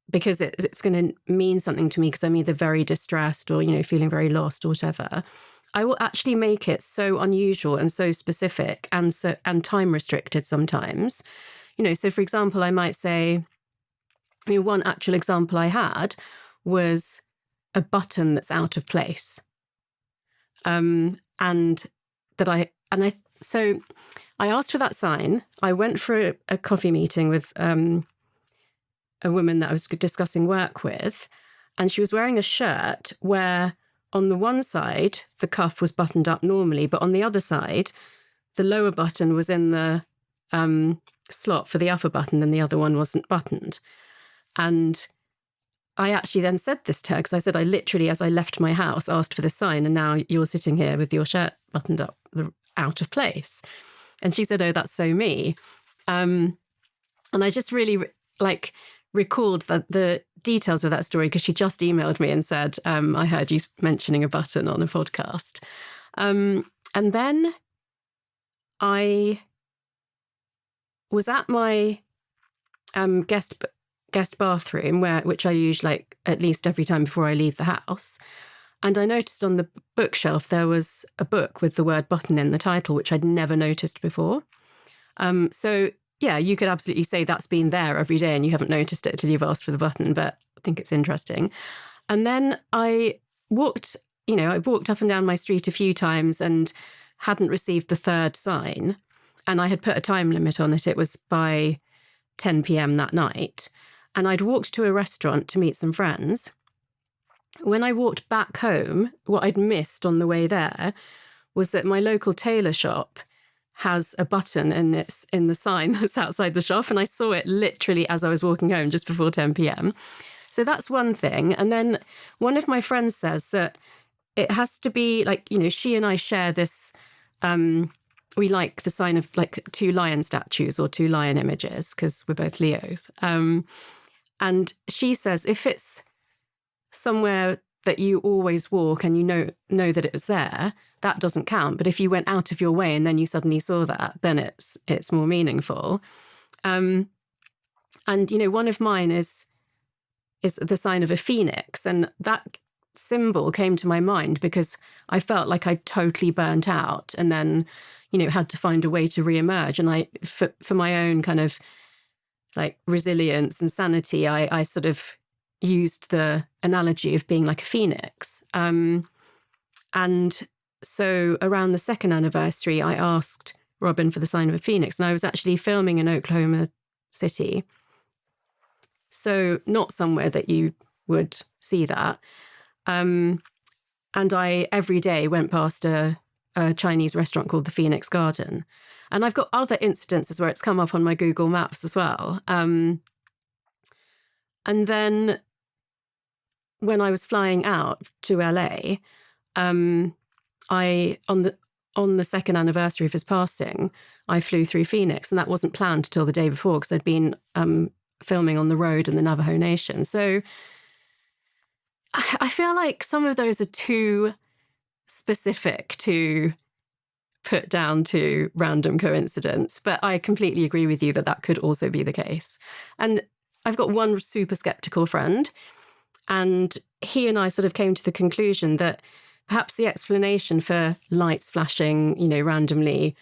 because it's going to mean something to me because I'm either very distressed or, you know, feeling very lost or whatever, I will actually make it so unusual and so specific and time restricted sometimes. You know, so for example, I might say, I mean, one actual example I had was a button that's out of place. So I asked for that sign. I went for a coffee meeting with a woman that I was discussing work with, and she was wearing a shirt where on the one side, the cuff was buttoned up normally, but on the other side, the lower button was in the slot for the upper button and the other one wasn't buttoned. And I actually then said this to her because I said, I literally, as I left my house, asked for this sign, and now you're sitting here with your shirt buttoned up, out of place. And she said, oh, that's so me. And I just really recalled the details of that story because she just emailed me and said, I heard you mentioning a button on a podcast. And then I was at my guest bathroom, which I use like at least every time before I leave the house. And I noticed on the bookshelf there was a book with the word button in the title, which I'd never noticed before. So, yeah, you could absolutely say that's been there every day and you haven't noticed it till you've asked for the button, but I think it's interesting. And then I walked up and down my street a few times and hadn't received the third sign. And I had put a time limit on it. It was by 10 p.m. that night. And I'd walked to a restaurant to meet some friends. When I walked back home, what I'd missed on the way there was that my local tailor shop has a button in the sign that's outside the shop. And I saw it literally as I was walking home just before 10 p.m. So that's one thing. And then one of my friends says that it has to be like, she and I share this, we like the sign of like 2 lion statues or 2 lion images because we're both Leos. And she says if it's somewhere that you always walk and you know that it was there, that doesn't count. But if you went out of your way and then you suddenly saw that, then it's more meaningful. And one of mine is the sign of a phoenix, and that symbol came to my mind because I felt like I'd totally burnt out and then had to find a way to reemerge. And I for my own kind of like resilience and sanity, I sort of used the analogy of being like a phoenix. And so around the 2nd anniversary, I asked Robin for the sign of a phoenix, and I was actually filming in Oklahoma City. So not somewhere that you would see that. And I every day went past a Chinese restaurant called the Phoenix Garden. And I've got other incidences where it's come up on my Google Maps as well. And then when I was flying out to LA, on the 2nd anniversary of his passing, I flew through Phoenix, and that wasn't planned till the day before because I'd been filming on the road in the Navajo Nation. So I feel like some of those are too specific to put down to random coincidence, but I completely agree with you that could also be the case. And I've got one super skeptical friend, and he and I sort of came to the conclusion that perhaps the explanation for lights flashing, randomly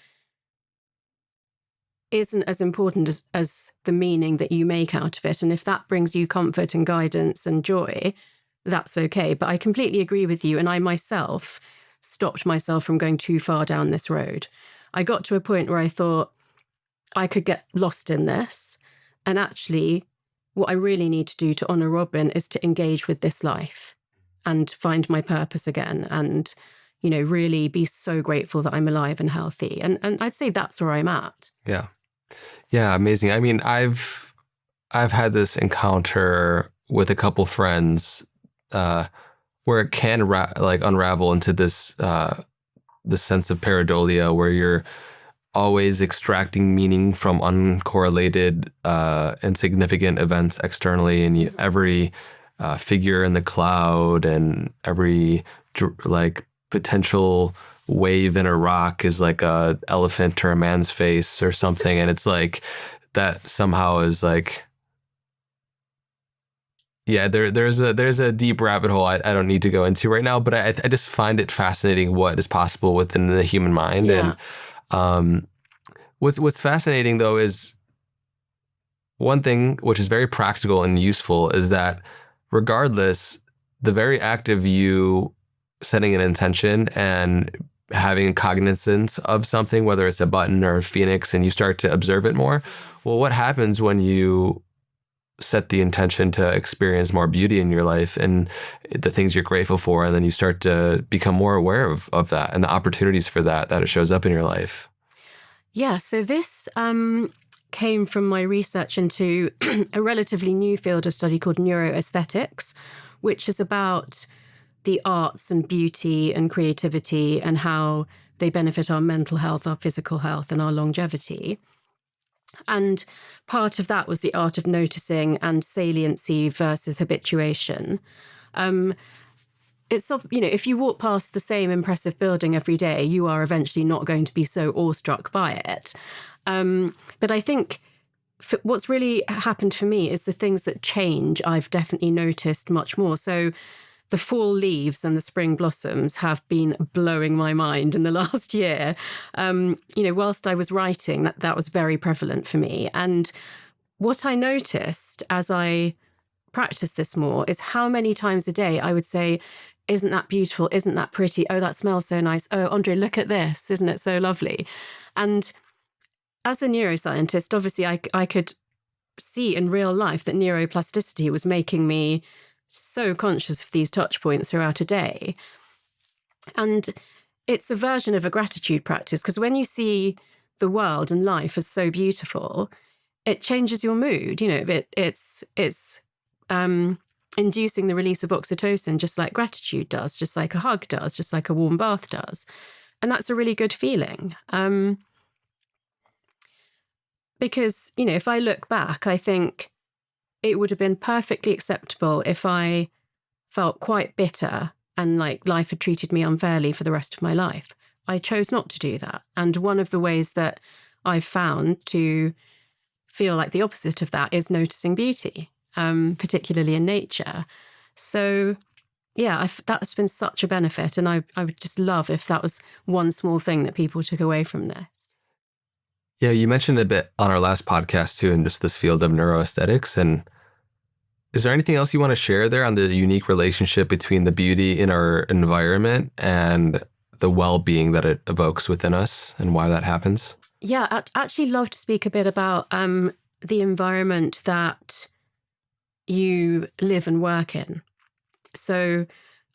isn't as important as the meaning that you make out of it. And if that brings you comfort and guidance and joy, that's okay. But I completely agree with you. And I myself stopped myself from going too far down this road. I got to a point where I thought I could get lost in this. And actually, what I really need to do to honour Robin is to engage with this life and find my purpose again and, really be so grateful that I'm alive and healthy. And I'd say that's where I'm at. Yeah. Yeah, amazing. I mean, I've had this encounter with a couple friends where it can unravel into this sense of pareidolia, where you're always extracting meaning from uncorrelated, insignificant events externally, and every figure in the cloud and every potential wave in a rock is like a elephant or a man's face or something, and it's like that somehow is like, yeah, there's a deep rabbit hole I don't need to go into right now, but I just find it fascinating what is possible within the human mind. Yeah. And what's fascinating though is one thing which is very practical and useful is that regardless, the very act of you setting an intention and having cognizance of something, whether it's a button or a phoenix, and you start to observe it more, well, what happens when you set the intention to experience more beauty in your life and the things you're grateful for, and then you start to become more aware of that and the opportunities for that it shows up in your life? Yeah, so this came from my research into a relatively new field of study called neuroaesthetics, which is about the arts and beauty and creativity and how they benefit our mental health, our physical health, and our longevity. And part of that was the art of noticing and saliency versus habituation. It's, if you walk past the same impressive building every day, you are eventually not going to be so awestruck by it. But I think what's really happened for me is the things that change, I've definitely noticed much more. So the fall leaves and the spring blossoms have been blowing my mind in the last year. Whilst I was writing, that was very prevalent for me. And what I noticed as I practiced this more is how many times a day I would say, isn't that beautiful? Isn't that pretty? Oh, that smells so nice. Oh, Andre, look at this. Isn't it so lovely? And as a neuroscientist, obviously I could see in real life that neuroplasticity was making me so conscious of these touch points throughout a day. And it's a version of a gratitude practice, because when you see the world and life as so beautiful, it changes your mood. It's inducing the release of oxytocin, just like gratitude does, just like a hug does, just like a warm bath does. And that's a really good feeling. Because, if I look back, I think it would have been perfectly acceptable if I felt quite bitter and like life had treated me unfairly for the rest of my life. I chose not to do that. And one of the ways that I've found to feel like the opposite of that is noticing beauty, particularly in nature. So, yeah, that's been such a benefit. And I would just love if that was one small thing that people took away from this. Yeah, you mentioned a bit on our last podcast too, in just this field of neuroaesthetics. And is there anything else you want to share there on the unique relationship between the beauty in our environment and the well-being that it evokes within us and why that happens? Yeah, I'd actually love to speak a bit about the environment that you live and work in. So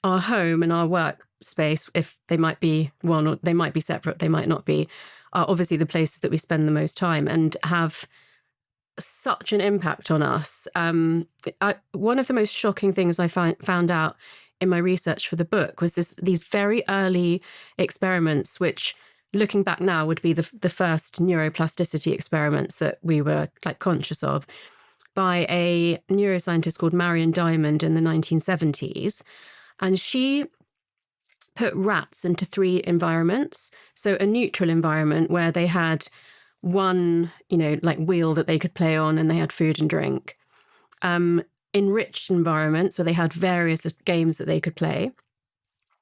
our home and our workspace, if they might be one or they might be separate, they might not be, are obviously the places that we spend the most time and have such an impact on us. One of the most shocking things I found out in my research for the book was these very early experiments, which looking back now would be the first neuroplasticity experiments that we were like conscious of, by a neuroscientist called Marion Diamond in the 1970s. And she put rats into 3 environments. So a neutral environment where they had one, like wheel that they could play on and they had food and drink. Enriched environments where they had various games that they could play.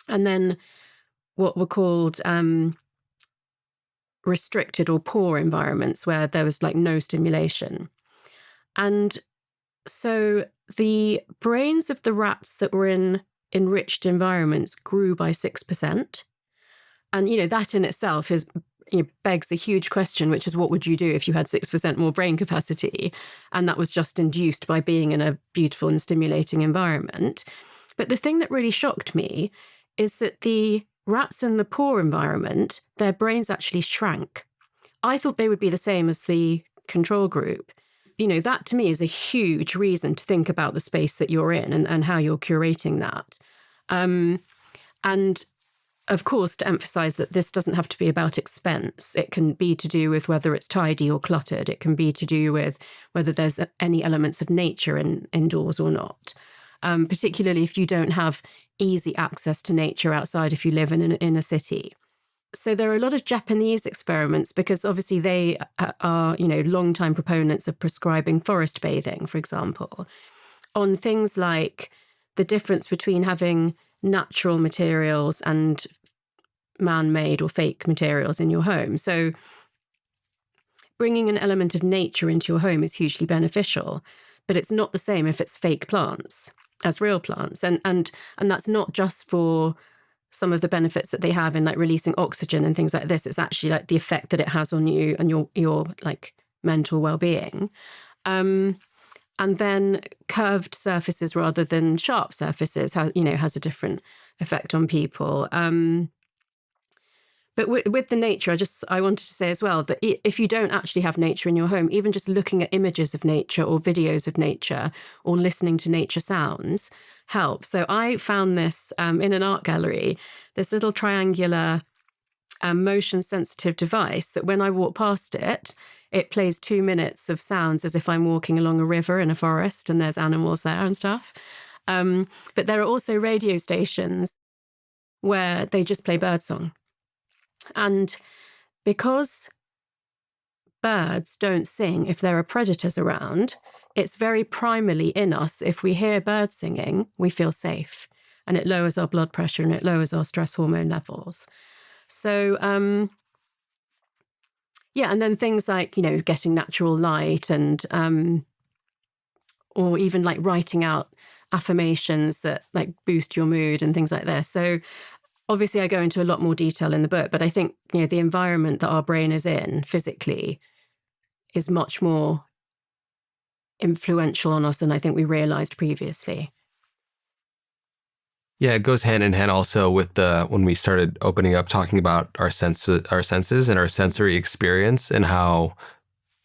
And then what were called restricted or poor environments where there was like no stimulation. And so the brains of the rats that were in enriched environments grew by 6%. And, that in itself begs a huge question, which is what would you do if you had 6% more brain capacity? And that was just induced by being in a beautiful and stimulating environment. But the thing that really shocked me is that the rats in the poor environment, their brains actually shrank. I thought they would be the same as the control group. That to me is a huge reason to think about the space that you're in and how you're curating that. And of course, to emphasize that this doesn't have to be about expense. It can be to do with whether it's tidy or cluttered. It can be to do with whether there's any elements of nature indoors or not. Particularly if you don't have easy access to nature outside if you live in a city. So there are a lot of Japanese experiments because obviously they are, long-time proponents of prescribing forest bathing, for example, on things like the difference between having natural materials and man-made or fake materials in your home. So bringing an element of nature into your home is hugely beneficial, but it's not the same if it's fake plants as real plants. And that's not just for some of the benefits that they have in like releasing oxygen and things like this. It's actually like the effect that it has on you and your like mental well-being. And then curved surfaces rather than sharp surfaces has a different effect on people. But with the nature, I wanted to say as well that if you don't actually have nature in your home, even just looking at images of nature or videos of nature or listening to nature sounds helps. So I found this in an art gallery, this little triangular motion-sensitive device that when I walk past it, it plays 2 minutes of sounds as if I'm walking along a river in a forest and there's animals there and stuff. But there are also radio stations where they just play birdsong. And because birds don't sing if there are predators around, it's very primarily in us. If we hear birds singing, we feel safe. and it lowers our blood pressure and it lowers our stress hormone levels. So, yeah, and then things like, getting natural light and, or even like writing out affirmations that like boost your mood and things like this. So obviously I go into a lot more detail in the book, but I think, the environment that our brain is in physically is much more influential on us than I think we realized previously. Yeah, it goes hand in hand also with when we started opening up, talking about our senses and our sensory experience, and how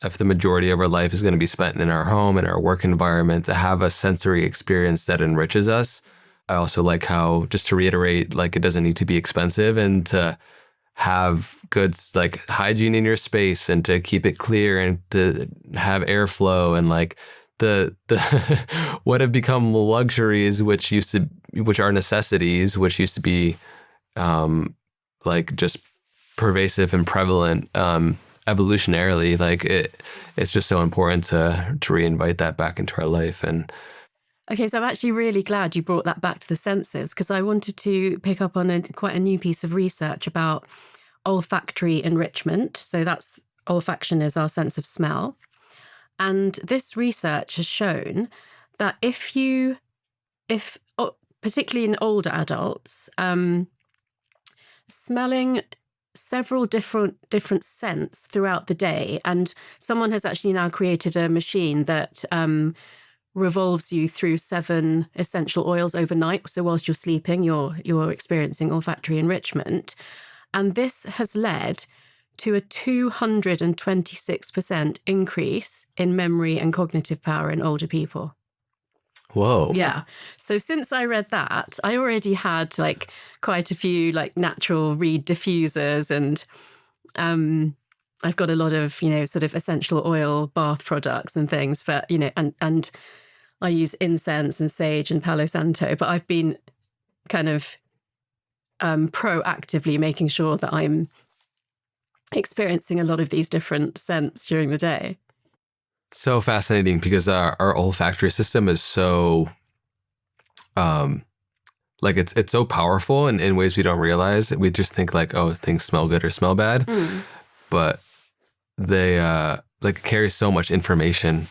if the majority of our life is going to be spent in our home and our work environment, to have a sensory experience that enriches us. I also like how, just to reiterate, like it doesn't need to be expensive, and to have good like hygiene in your space, and to keep it clear, and to have airflow, and like the what have become luxuries, which are necessities, which used to be like just pervasive and prevalent evolutionarily. Like it's just so important to reinvite that back into our life. And okay, so I'm actually really glad you brought that back to the senses, because I wanted to pick up on quite a new piece of research about olfactory enrichment. So that's olfaction is our sense of smell. And this research has shown that particularly in older adults, smelling several different scents throughout the day, and someone has actually now created a machine that revolves you through 7 essential oils overnight. So whilst you're sleeping, you're experiencing olfactory enrichment, and this has led to a 226% increase in memory and cognitive power in older people. Whoa. Yeah. So since I read that, I already had like quite a few like natural reed diffusers, and I've got a lot of, sort of essential oil bath products and things, but, and I use incense and sage and Palo Santo, but I've been kind of proactively making sure that I'm experiencing a lot of these different scents during the day. So fascinating, because our olfactory system is so like it's so powerful in ways we don't realize. We just think like, oh, things smell good or smell bad, but they like carry so much information.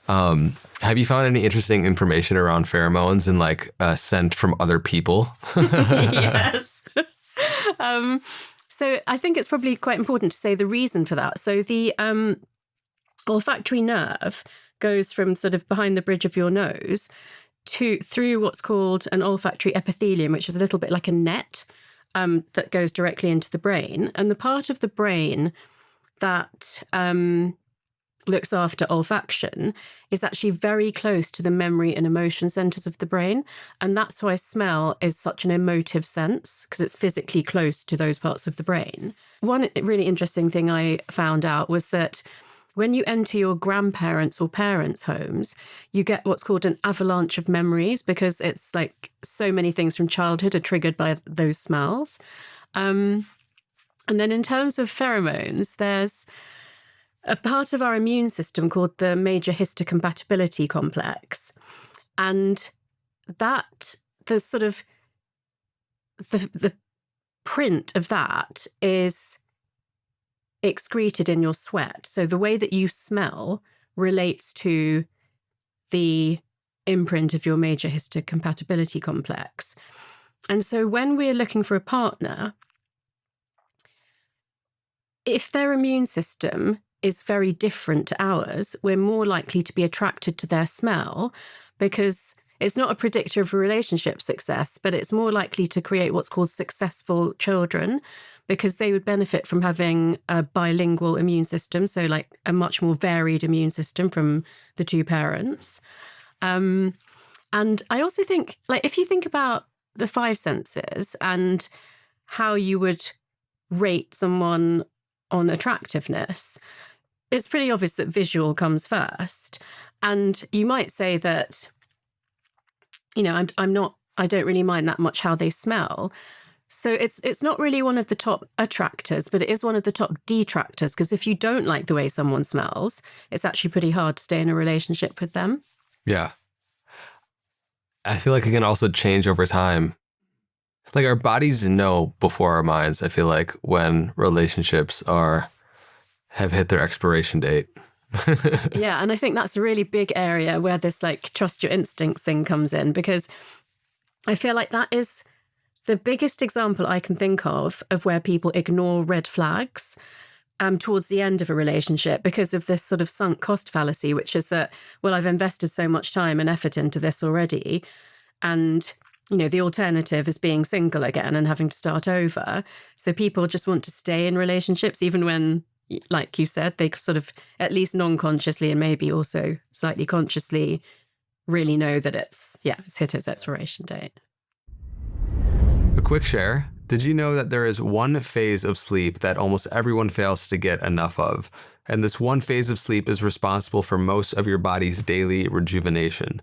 Have you found any interesting information around pheromones and like scent from other people? Yes. So I think it's probably quite important to say the reason for that. So the olfactory nerve goes from sort of behind the bridge of your nose through what's called an olfactory epithelium, which is a little bit like a net that goes directly into the brain. And the part of the brain that looks after olfaction is actually very close to the memory and emotion centers of the brain. And that's why smell is such an emotive sense, because it's physically close to those parts of the brain. One really interesting thing I found out was that when you enter your grandparents' or parents' homes, you get what's called an avalanche of memories, because it's like so many things from childhood are triggered by those smells. And then in terms of pheromones, there's a part of our immune system called the major histocompatibility complex. And that, the sort of, the print of that is excreted in your sweat. So the way that you smell relates to the imprint of your major histocompatibility complex. And so when we're looking for a partner, if their immune system is very different to ours, we're more likely to be attracted to their smell, because it's not a predictor of a relationship success, but it's more likely to create what's called successful children, because they would benefit from having a bilingual immune system, so like a much more varied immune system from the two parents. And I also think, like, if you think about the 5 senses and how you would rate someone on attractiveness, it's pretty obvious that visual comes first. And you might say that, I don't really mind that much how they smell. So it's not really one of the top attractors, but it is one of the top detractors, because if you don't like the way someone smells, it's actually pretty hard to stay in a relationship with them. Yeah. I feel like it can also change over time. Like our bodies know before our minds, I feel like, when relationships have hit their expiration date. Yeah, and I think that's a really big area where this like trust your instincts thing comes in, because I feel like that is the biggest example I can think of where people ignore red flags towards the end of a relationship because of this sort of sunk cost fallacy, which is that, well, I've invested so much time and effort into this already, and the alternative is being single again and having to start over. So people just want to stay in relationships even when, like you said, they sort of at least non-consciously and maybe also slightly consciously really know that it's hit its expiration date. A quick share. Did you know that there is one phase of sleep that almost everyone fails to get enough of? And this one phase of sleep is responsible for most of your body's daily rejuvenation.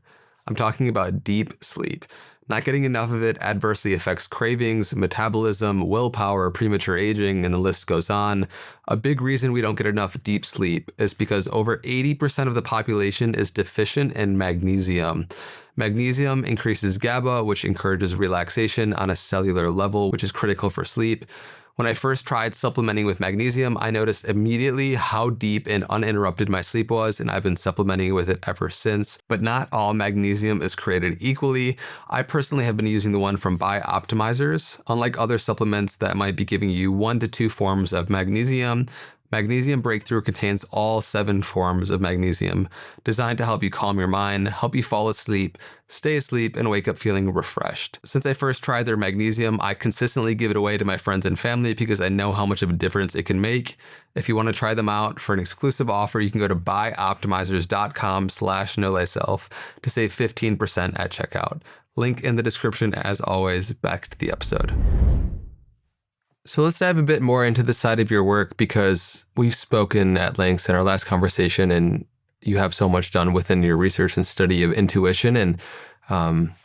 I'm talking about deep sleep. Not getting enough of it adversely affects cravings, metabolism, willpower, premature aging, and the list goes on. A big reason we don't get enough deep sleep is because over 80% of the population is deficient in magnesium. Magnesium increases GABA, which encourages relaxation on a cellular level, which is critical for sleep. When I first tried supplementing with magnesium, I noticed immediately how deep and uninterrupted my sleep was, and I've been supplementing with it ever since. But not all magnesium is created equally. I personally have been using the one from BiOptimizers. Unlike other supplements that might be giving you 1 to 2 forms of magnesium, Magnesium Breakthrough contains all 7 forms of magnesium, designed to help you calm your mind, help you fall asleep, stay asleep, and wake up feeling refreshed. Since I first tried their magnesium, I consistently give it away to my friends and family because I know how much of a difference it can make. If you want to try them out for an exclusive offer, you can go to BiOptimizers.com/knowthyself to save 15% at checkout. Link in the description as always. Back to the episode. So let's dive a bit more into the side of your work, because we've spoken at length in our last conversation and you have so much done within your research and study of intuition. And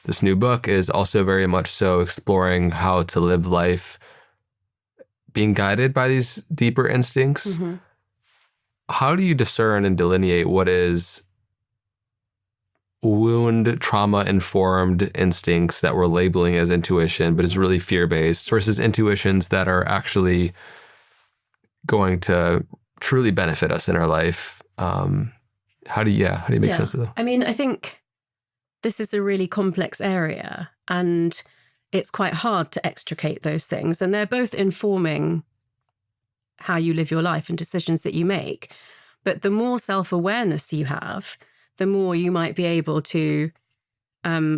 this new book is also very much so exploring how to live life being guided by these deeper instincts. Mm-hmm. How do you discern and delineate what is wound trauma informed instincts that we're labeling as intuition, but is really fear-based, versus intuitions that are actually going to truly benefit us in our life? How do you make sense of that? I mean, I think this is a really complex area and it's quite hard to extricate those things. And they're both informing how you live your life and decisions that you make. But the more self-awareness you have, the more you might be able to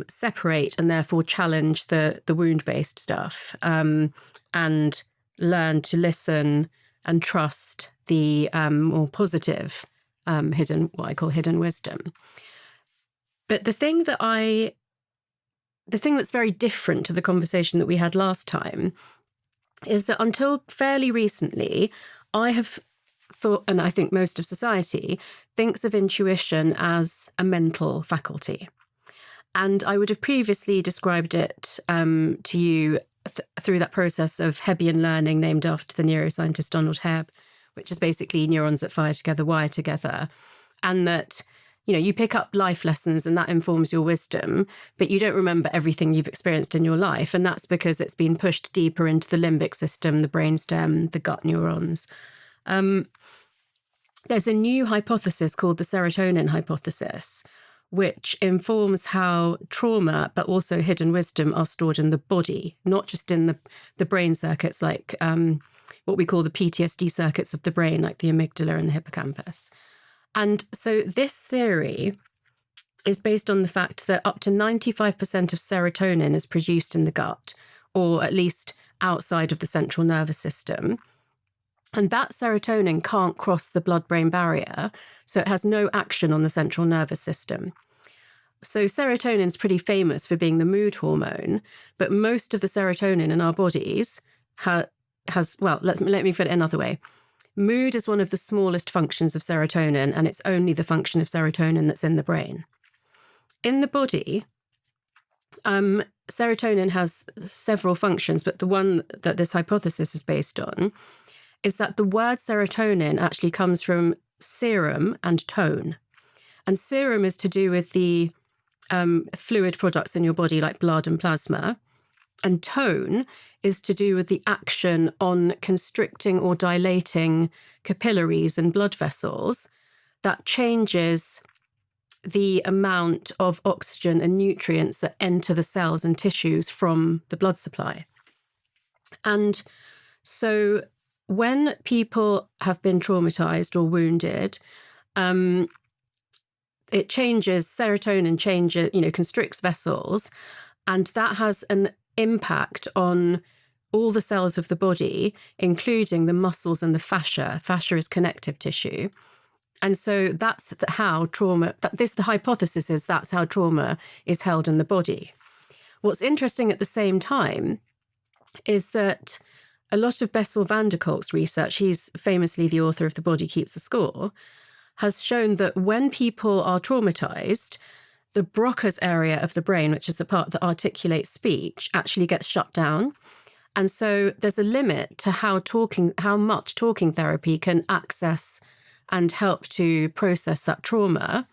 separate and therefore challenge the wound-based stuff and learn to listen and trust the more positive what I call hidden wisdom. But the thing that's very different to the conversation that we had last time is that until fairly recently, I have thought, and I think most of society thinks of intuition as a mental faculty. And I would have previously described it to you through that process of Hebbian learning named after the neuroscientist Donald Hebb, which is basically neurons that fire together, wire together. And that, you pick up life lessons and that informs your wisdom, but you don't remember everything you've experienced in your life. And that's because it's been pushed deeper into the limbic system, the brainstem, the gut neurons. There's a new hypothesis called the serotonin hypothesis, which informs how trauma, but also hidden wisdom are stored in the body, not just in the brain circuits, like what we call the PTSD circuits of the brain, like the amygdala and the hippocampus. And so this theory is based on the fact that up to 95% of serotonin is produced in the gut, or at least outside of the central nervous system. And that serotonin can't cross the blood-brain barrier, so it has no action on the central nervous system. So serotonin is pretty famous for being the mood hormone, but most of the serotonin in our bodies let me put it another way. Mood is one of the smallest functions of serotonin, and it's only the function of serotonin that's in the brain. In the body, serotonin has several functions, but the one that this hypothesis is based on is that the word serotonin actually comes from serum and tone. And serum is to do with the fluid products in your body like blood and plasma. And tone is to do with the action on constricting or dilating capillaries and blood vessels that changes the amount of oxygen and nutrients that enter the cells and tissues from the blood supply. And so when people have been traumatized or wounded, it changes, serotonin changes, constricts vessels, and that has an impact on all the cells of the body, including the muscles and the fascia. Fascia is connective tissue. And so that's how trauma, the hypothesis is that's how trauma is held in the body. What's interesting at the same time is that a lot of Bessel van der Kolk's research, he's famously the author of The Body Keeps the Score, has shown that when people are traumatized, the Broca's area of the brain, which is the part that articulates speech, actually gets shut down. And so there's a limit to how much talking therapy can access and help to process that trauma.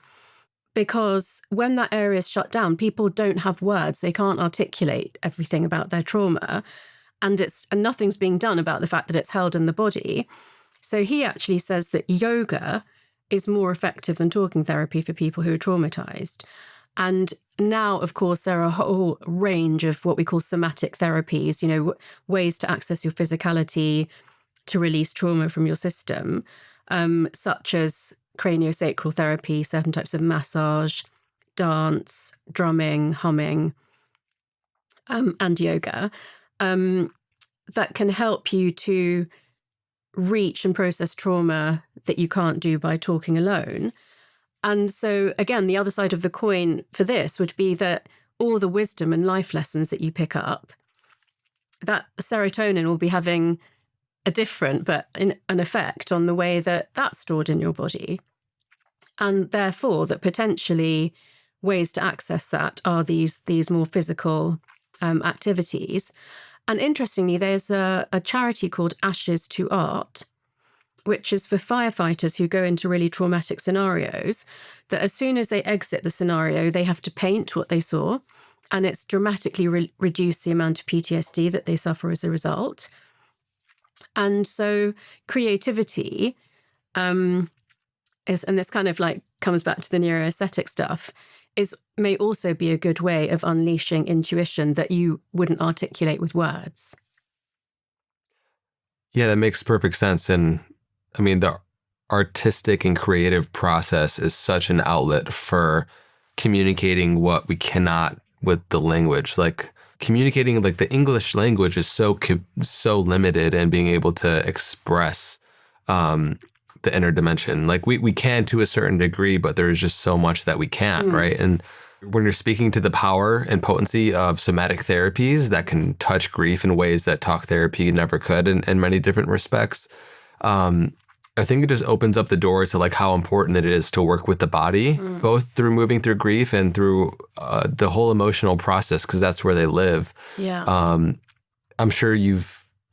Because when that area is shut down, people don't have words. They can't articulate everything about their trauma. And nothing's being done about the fact that it's held in the body. So he actually says that yoga is more effective than talking therapy for people who are traumatized. And now, of course, there are a whole range of what we call somatic therapies, ways to access your physicality to release trauma from your system, such as craniosacral therapy, certain types of massage, dance, drumming, humming, and yoga, that can help you to reach and process trauma that you can't do by talking alone. And so, again, the other side of the coin for this would be that all the wisdom and life lessons that you pick up, that serotonin will be having a different but an effect on the way that that's stored in your body. And therefore, that potentially ways to access that are these more physical activities. And interestingly, there's a charity called Ashes to Art, which is for firefighters who go into really traumatic scenarios, that as soon as they exit the scenario, they have to paint what they saw. And it's dramatically reduced the amount of PTSD that they suffer as a result. And so creativity and this kind of like comes back to the neuroaesthetic stuff, may also be a good way of unleashing intuition that you wouldn't articulate with words. Yeah, that makes perfect sense. And I mean, the artistic and creative process is such an outlet for communicating what we cannot with the language. Like communicating, like the English language is so limited, and being able to express the inner dimension. Like we can to a certain degree, but there's just so much that we can't, right? And when you're speaking to the power and potency of somatic therapies that can touch grief in ways that talk therapy never could in many different respects, I think it just opens up the door to like how important it is to work with the body, both through moving through grief and through the whole emotional process, because that's where they live. Yeah. I'm sure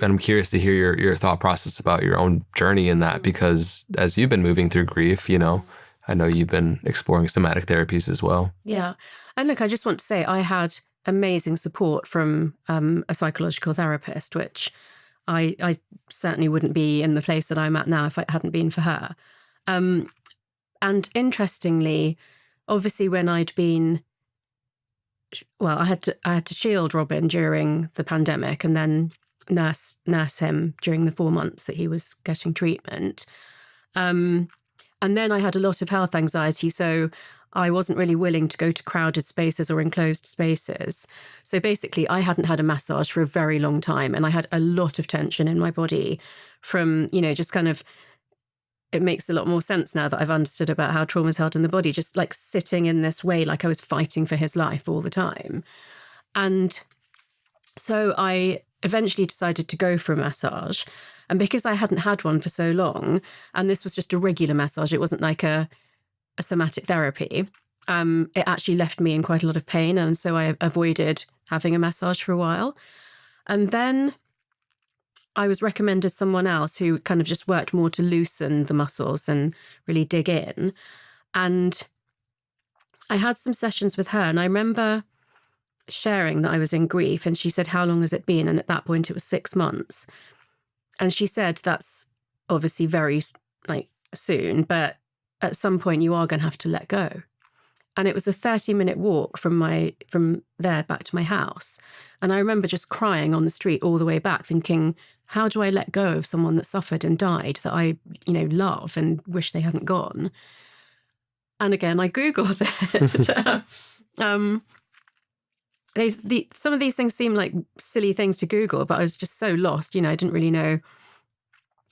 I'm curious to hear your thought process about your own journey in that, because as you've been moving through grief, I know you've been exploring somatic therapies as well. Yeah. And look, I just want to say I had amazing support from a psychological therapist, which I certainly wouldn't be in the place that I'm at now if it hadn't been for her. And interestingly, obviously when I had to shield Robin during the pandemic and then nurse him during the 4 months that he was getting treatment. And then I had a lot of health anxiety, so I wasn't really willing to go to crowded spaces or enclosed spaces. So basically, I hadn't had a massage for a very long time, and I had a lot of tension in my body from, just kind of, it makes a lot more sense now that I've understood about how trauma is held in the body, just like sitting in this way, like I was fighting for his life all the time. And so I eventually decided to go for a massage. And because I hadn't had one for so long, and this was just a regular massage, it wasn't like a somatic therapy, it actually left me in quite a lot of pain. And so I avoided having a massage for a while. And then I was recommended someone else who kind of just worked more to loosen the muscles and really dig in. And I had some sessions with her, and I remember sharing that I was in grief, and she said, how long has it been? And at that point it was 6 months. And she said, that's obviously very soon, but at some point you are going to have to let go. And it was a 30-minute walk from there back to my house. And I remember just crying on the street all the way back, thinking, how do I let go of someone that suffered and died that I, love and wish they hadn't gone? And again, I Googled it. Some of these things seem like silly things to Google, but I was just so lost. I didn't really know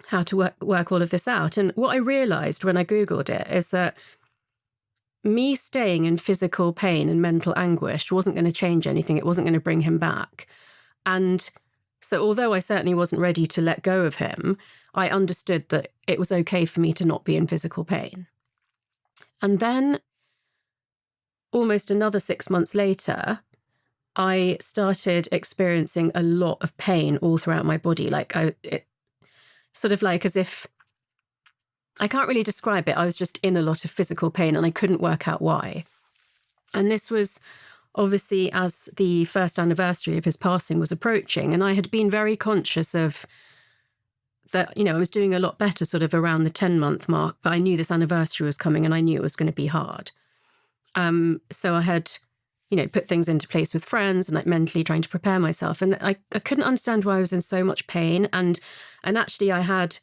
how to work all of this out. And what I realized when I Googled it is that me staying in physical pain and mental anguish wasn't going to change anything. It wasn't going to bring him back. And so although I certainly wasn't ready to let go of him, I understood that it was okay for me to not be in physical pain. And then almost another 6 months later, I started experiencing a lot of pain all throughout my body. It sort of like as if, I can't really describe it. I was just in a lot of physical pain and I couldn't work out why. And this was obviously as the first anniversary of his passing was approaching. And I had been very conscious of that, I was doing a lot better sort of around the 10-month mark, but I knew this anniversary was coming and I knew it was going to be hard. So I had, put things into place with friends and mentally trying to prepare myself. And I couldn't understand why I was in so much pain. And actually I had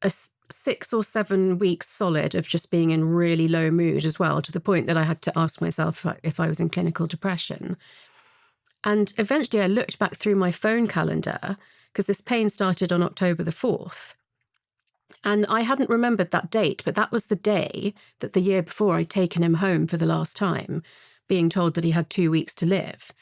a 6 or 7 weeks solid of just being in really low mood as well, to the point that I had to ask myself if I was in clinical depression. And eventually I looked back through my phone calendar, because this pain started on October the 4th. And I hadn't remembered that date, but that was the day that the year before I'd taken him home for the last time, being told that he had 2 weeks to live.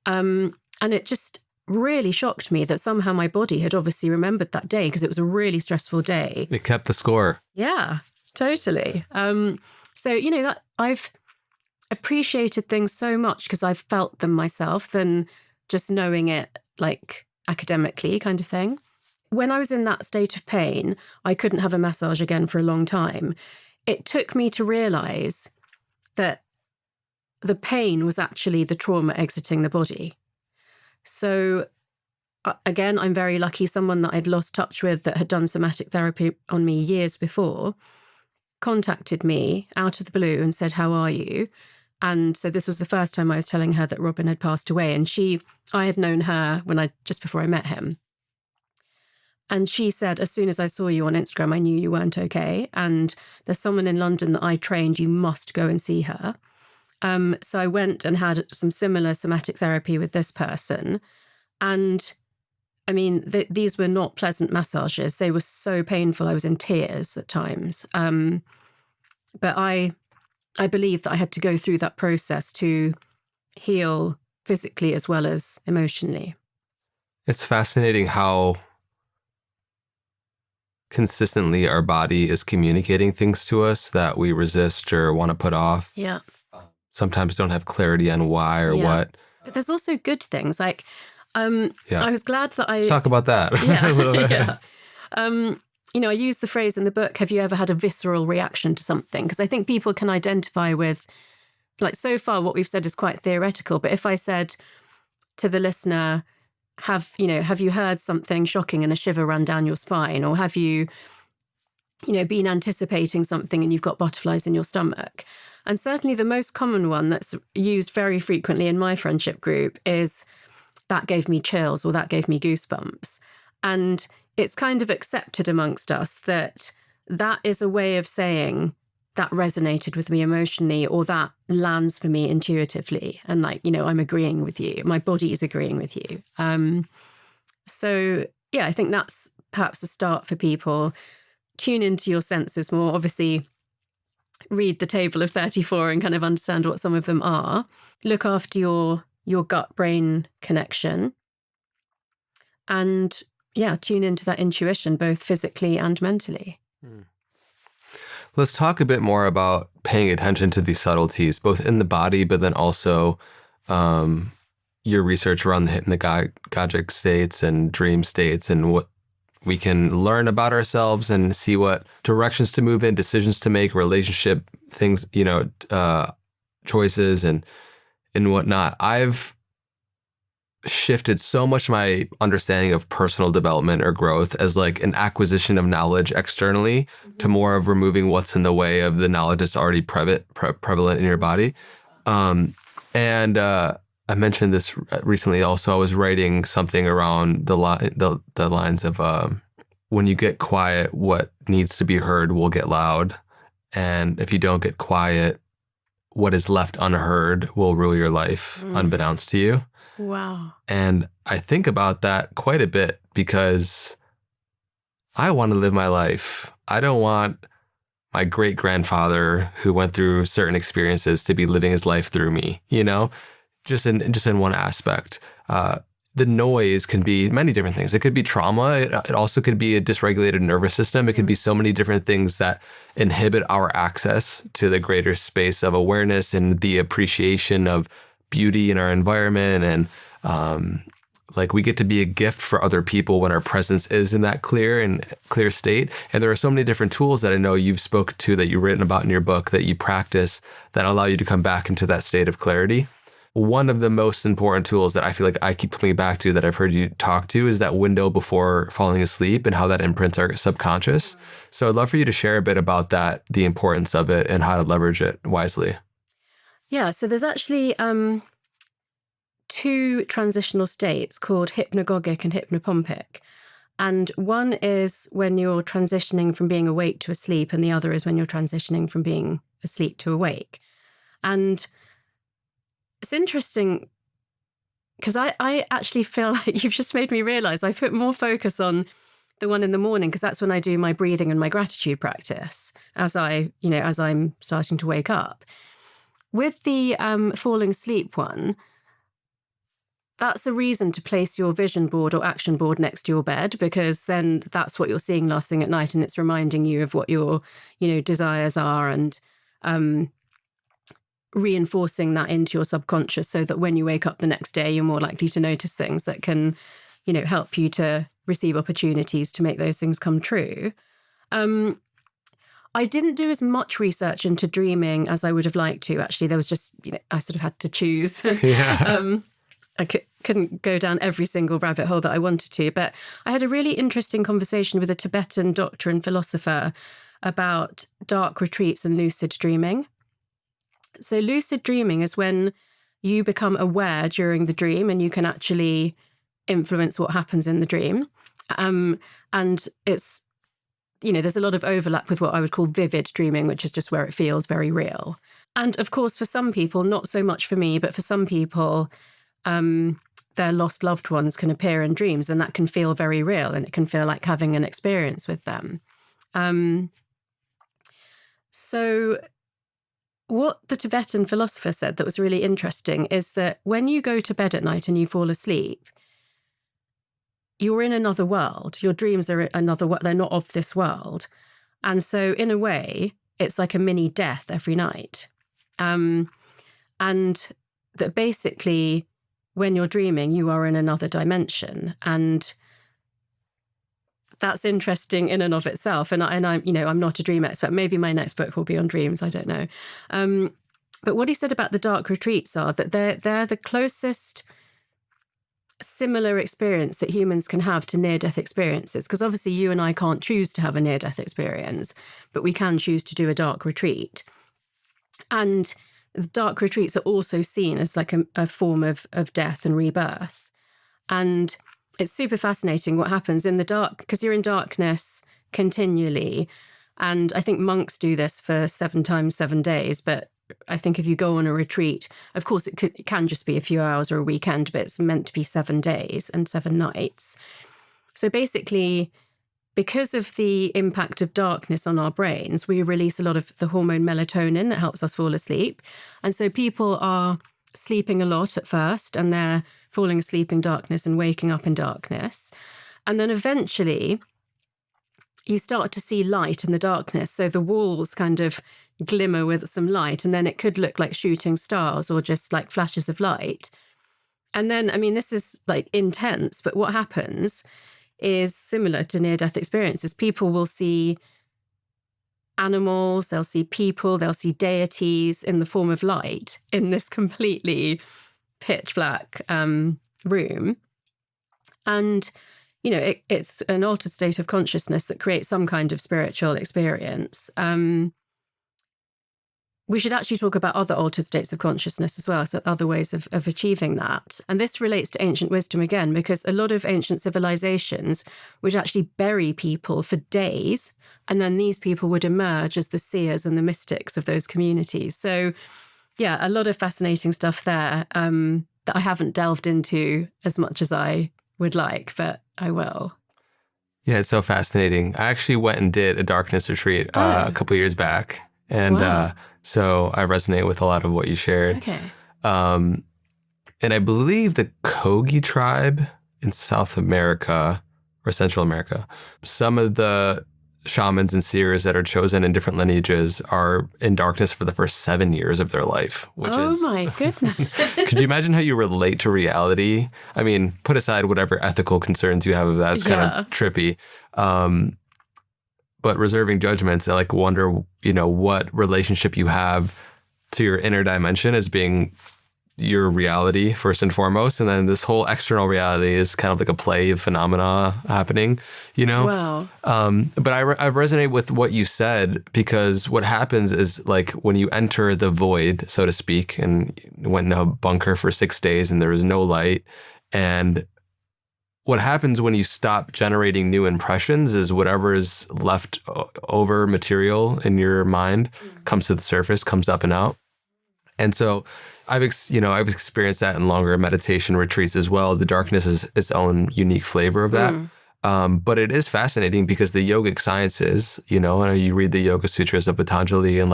And it just really shocked me that somehow my body had obviously remembered that day, because it was a really stressful day. It kept the score. Yeah, totally. So, that I've appreciated things so much because I've felt them myself than just knowing it academically kind of thing. When I was in that state of pain, I couldn't have a massage again for a long time. It took me to realize that the pain was actually the trauma exiting the body. So again, I'm very lucky. Someone that I'd lost touch with that had done somatic therapy on me years before contacted me out of the blue and said, how are you? And so this was the first time I was telling her that Robin had passed away. And I had known her just before I met him. And she said, as soon as I saw you on Instagram, I knew you weren't okay. And there's someone in London that I trained, you must go and see her. So I went and had some similar somatic therapy with this person. And I mean, these were not pleasant massages. They were so painful. I was in tears at times. But I believe that I had to go through that process to heal physically as well as emotionally. It's fascinating how consistently our body is communicating things to us that we resist or want to put off. Yeah. Sometimes don't have clarity on why or what. But there's also good things. I was glad that Let's talk about that. Yeah. a little bit. Yeah. I use the phrase in the book, have you ever had a visceral reaction to something? Because I think people can identify with, so far what we've said is quite theoretical, but if I said to the listener, have you heard something shocking and a shiver run down your spine? Or have you been anticipating something and you've got butterflies in your stomach? And certainly the most common one that's used very frequently in my friendship group is, that gave me chills, or that gave me goosebumps. And it's kind of accepted amongst us that is a way of saying that resonated with me emotionally, or that lands for me intuitively. And I'm agreeing with you. My body is agreeing with you. So yeah, I think that's perhaps a start for people. Tune into your senses more. Obviously, read the table of 34 and kind of understand what some of them are. Look after your gut-brain connection. And yeah, tune into that intuition, both physically and mentally. Let's talk a bit more about paying attention to these subtleties, both in the body, but then also your research around the hypnagogic states and dream states, and what we can learn about ourselves and see what directions to move in, decisions to make, relationship things, choices and whatnot, I've shifted so much my understanding of personal development or growth as like an acquisition of knowledge externally to more of removing what's in the way of the knowledge that's already prevalent in your body. And I mentioned this recently also. I was writing something around the lines of when you get quiet, what needs to be heard will get loud. And if you don't get quiet, what is left unheard will rule your life unbeknownst to you. Wow. And I think about that quite a bit because I want to live my life. I don't want my great grandfather who went through certain experiences to be living his life through me, you know, just in one aspect. The noise can be many different things. It could be trauma. It also could be a dysregulated nervous system. It could be so many different things that inhibit our access to the greater space of awareness and the appreciation of beauty in our environment. And like we get to be a gift for other people when our presence is in that clear state. And there are so many different tools that I know you've spoken to, that you've written about in your book, that you practice, that allow you to come back into that state of clarity. One of the most important tools that I feel like I keep coming back to, that I've heard you talk to, is that window before falling asleep and how that imprints our subconscious. So I'd love for you to share a bit about that, the importance of it, and how to leverage it wisely. Yeah, so there's actually two transitional states called hypnagogic and hypnopompic. And one is when you're transitioning from being awake to asleep, and the other is when you're transitioning from being asleep to awake. And it's interesting because I actually feel like you've just made me realize I put more focus on the one in the morning, because that's when I do my breathing and my gratitude practice as I'm starting to wake up. With the falling asleep one, that's a reason to place your vision board or action board next to your bed, because then that's what you're seeing last thing at night, and it's reminding you of what your, desires are, and reinforcing that into your subconscious, so that when you wake up the next day, you're more likely to notice things that can, help you to receive opportunities to make those things come true. I didn't do as much research into dreaming as I would have liked to. Actually, there was just, I sort of had to choose. Yeah. I couldn't go down every single rabbit hole that I wanted to, but I had a really interesting conversation with a Tibetan doctor and philosopher about dark retreats and lucid dreaming. So lucid dreaming is when you become aware during the dream and you can actually influence what happens in the dream. And it's, there's a lot of overlap with what I would call vivid dreaming, which is just where it feels very real. And of course, for some people, not so much for me, but for some people, their lost loved ones can appear in dreams, and that can feel very real, and it can feel like having an experience with them. So what the Tibetan philosopher said that was really interesting is that when you go to bed at night and you fall asleep, you're in another world. Your dreams are another world. They're not of this world. And so in a way, it's like a mini death every night. And that basically, when you're dreaming, you are in another dimension. And that's interesting in and of itself. And I'm not a dream expert. Maybe my next book will be on dreams. I don't know. But what he said about the dark retreats are that they're the closest similar experience that humans can have to near-death experiences. Because obviously you and I can't choose to have a near-death experience, but we can choose to do a dark retreat. And the dark retreats are also seen as like a form of death and rebirth. And it's super fascinating what happens in the dark, because you're in darkness continually. And I think monks do this for 7 times 7 days. But I think if you go on a retreat, of course, it can just be a few hours or a weekend, but it's meant to be 7 days and 7 nights. So basically, because of the impact of darkness on our brains, we release a lot of the hormone melatonin that helps us fall asleep. And so people are sleeping a lot at first, and they're falling asleep in darkness and waking up in darkness. And then eventually you start to see light in the darkness. So the walls kind of glimmer with some light, and then it could look like shooting stars or just like flashes of light. And then, this is like intense, but what happens is similar to near-death experiences. People will see animals, they'll see people, they'll see deities in the form of light in this completely pitch black room. And, it's an altered state of consciousness that creates some kind of spiritual experience. We should actually talk about other altered states of consciousness as well, so other ways of achieving that. And this relates to ancient wisdom again, because a lot of ancient civilizations would actually bury people for days, and then these people would emerge as the seers and the mystics of those communities. So, yeah, a lot of fascinating stuff there that I haven't delved into as much as I would like, but I will. Yeah, it's so fascinating. I actually went and did a darkness retreat a couple years back. And so I resonate with a lot of what you shared. Okay. And I believe the Kogi tribe in South America or Central America, some of the shamans and seers that are chosen in different lineages are in darkness for the first 7 years of their life, which is... Oh my goodness. Could you imagine how you relate to reality? I mean, put aside whatever ethical concerns you have of that. It's kind of trippy. But reserving judgments, I wonder, what relationship you have to your inner dimension as being your reality first and foremost. And then this whole external reality is kind of like a play of phenomena happening, Wow. But I resonate with what you said, because what happens is when you enter the void, so to speak, and went in a bunker for 6 days and there was no light, and what happens when you stop generating new impressions is whatever is left over material in your mind comes to the surface, comes up and out. And so I've experienced that in longer meditation retreats as well. The darkness is its own unique flavor of that. But it is fascinating because the yogic sciences, and you read the Yoga Sutras of Patanjali, and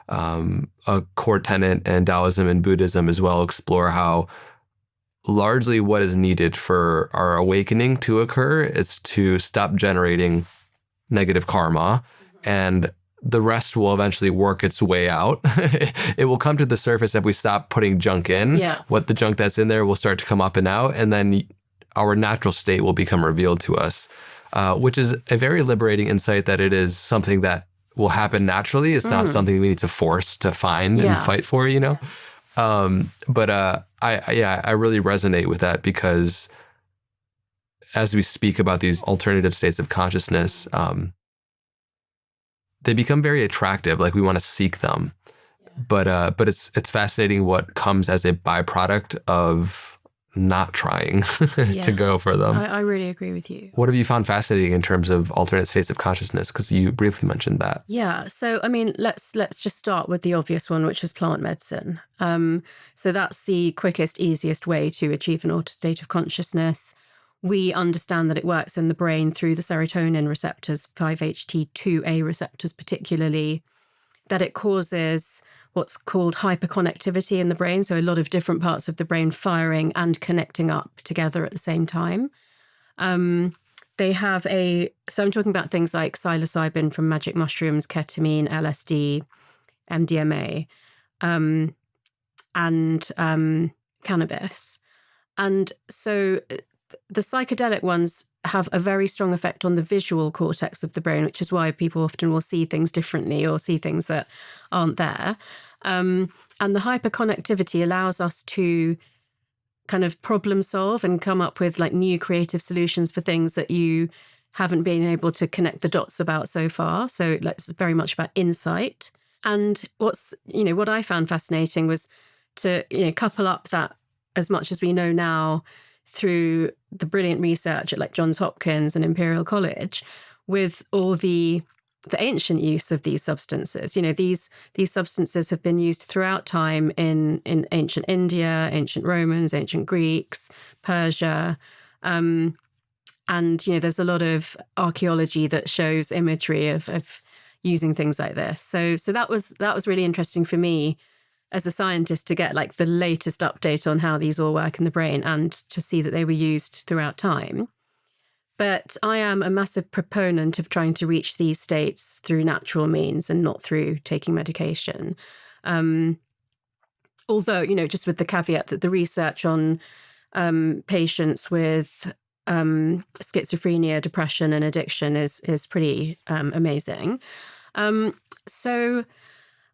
a core tenet in Taoism and Buddhism as well, explore how largely what is needed for our awakening to occur is to stop generating negative karma, and the rest will eventually work its way out. It will come to the surface if we stop putting junk in. Yeah. What the junk that's in there will start to come up and out, and then our natural state will become revealed to us, which is a very liberating insight that it is something that will happen naturally. It's not something we need to force to find and fight for, But I really resonate with that, because as we speak about these alternative states of consciousness, they become very attractive. We want to seek them, but it's fascinating what comes as a byproduct of not trying to go for them. I really agree with you. What have you found fascinating in terms of alternate states of consciousness? Because you briefly mentioned that. Yeah. So, I mean, let's just start with the obvious one, which is plant medicine. So that's the quickest, easiest way to achieve an altered state of consciousness. We understand that it works in the brain through the serotonin receptors, 5-HT2A receptors particularly, that it causes what's called hyperconnectivity in the brain. So a lot of different parts of the brain firing and connecting up together at the same time. They have so I'm talking about things like psilocybin from magic mushrooms, ketamine, LSD, MDMA, and cannabis. And so the psychedelic ones have a very strong effect on the visual cortex of the brain, which is why people often will see things differently or see things that aren't there. And the hyperconnectivity allows us to kind of problem solve and come up with new creative solutions for things that you haven't been able to connect the dots about so far. So it's very much about insight. And what I found fascinating was to, couple up that as much as we know now through the brilliant research at Johns Hopkins and Imperial College with all the ancient use of these substances. These substances have been used throughout time in ancient India, ancient Romans, ancient Greeks, Persia. And, there's a lot of archaeology that shows imagery of using things like this. So that was really interesting for me as a scientist to get the latest update on how these all work in the brain and to see that they were used throughout time. But I am a massive proponent of trying to reach these states through natural means and not through taking medication. Although, just with the caveat that the research on patients with schizophrenia, depression and addiction is pretty amazing. So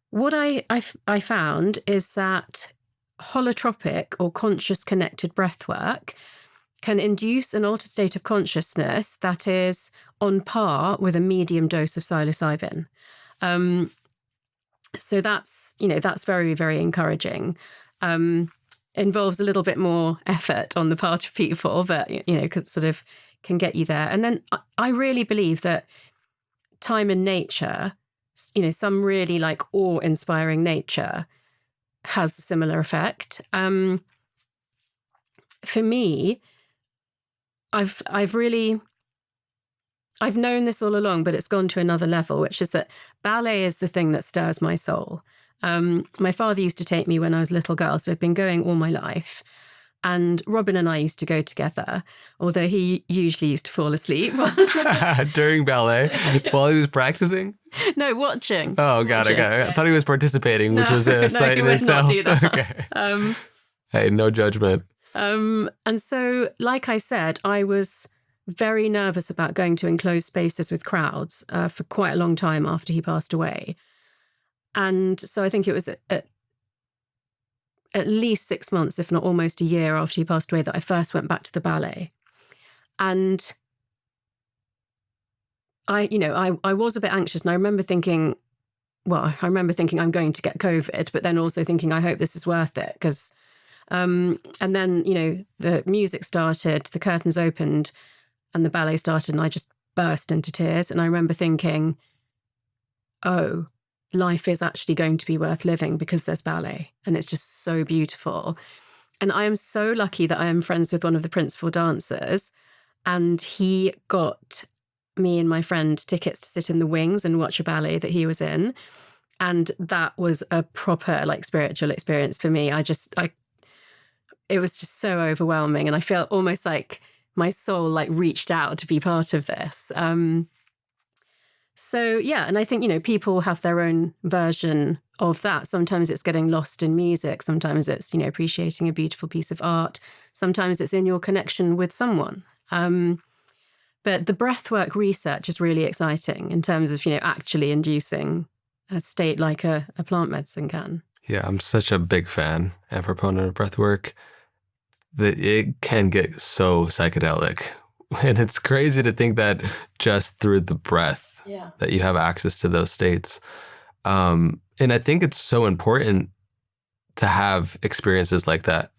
what I found is that holotropic or conscious connected breathwork can induce an altered state of consciousness that is on par with a medium dose of psilocybin. So that's very, very encouraging. Involves a little bit more effort on the part of people, but, can get you there. And then I really believe that time in nature, some really like awe-inspiring nature has a similar effect. For me, I've known this all along, but it's gone to another level, which is that ballet is the thing that stirs my soul. My father used to take me when I was a little girl, so I've been going all my life. And Robin and I used to go together, although he usually used to fall asleep. During ballet? While he was practicing? No, watching. Oh, got it. I thought he was participating, which was a sight in itself. Not do that. Okay. Hey, no judgment. And so, like I said, I was very nervous about going to enclosed spaces with crowds for quite a long time after he passed away. And so I think it was at least 6 months, if not almost a year after he passed away, that I first went back to the ballet. And I was a bit anxious, and I remember thinking I'm going to get COVID, but then also thinking, I hope this is worth it, because and then, the music started, the curtains opened, and the ballet started, and I just burst into tears. And I remember thinking, oh, life is actually going to be worth living because there's ballet, and it's just so beautiful. And I am so lucky that I am friends with one of the principal dancers, and he got me and my friend tickets to sit in the wings and watch a ballet that he was in. And that was a proper spiritual experience for me. It was just so overwhelming, and I felt almost like my soul reached out to be part of this. So, yeah, and I think, people have their own version of that. Sometimes it's getting lost in music. Sometimes it's, appreciating a beautiful piece of art. Sometimes it's in your connection with someone. But the breathwork research is really exciting in terms of, actually inducing a state like a plant medicine can. Yeah, I'm such a big fan and proponent of breathwork that it can get so psychedelic. And it's crazy to think that just through the breath, that you have access to those states. And I think it's so important to have experiences like that.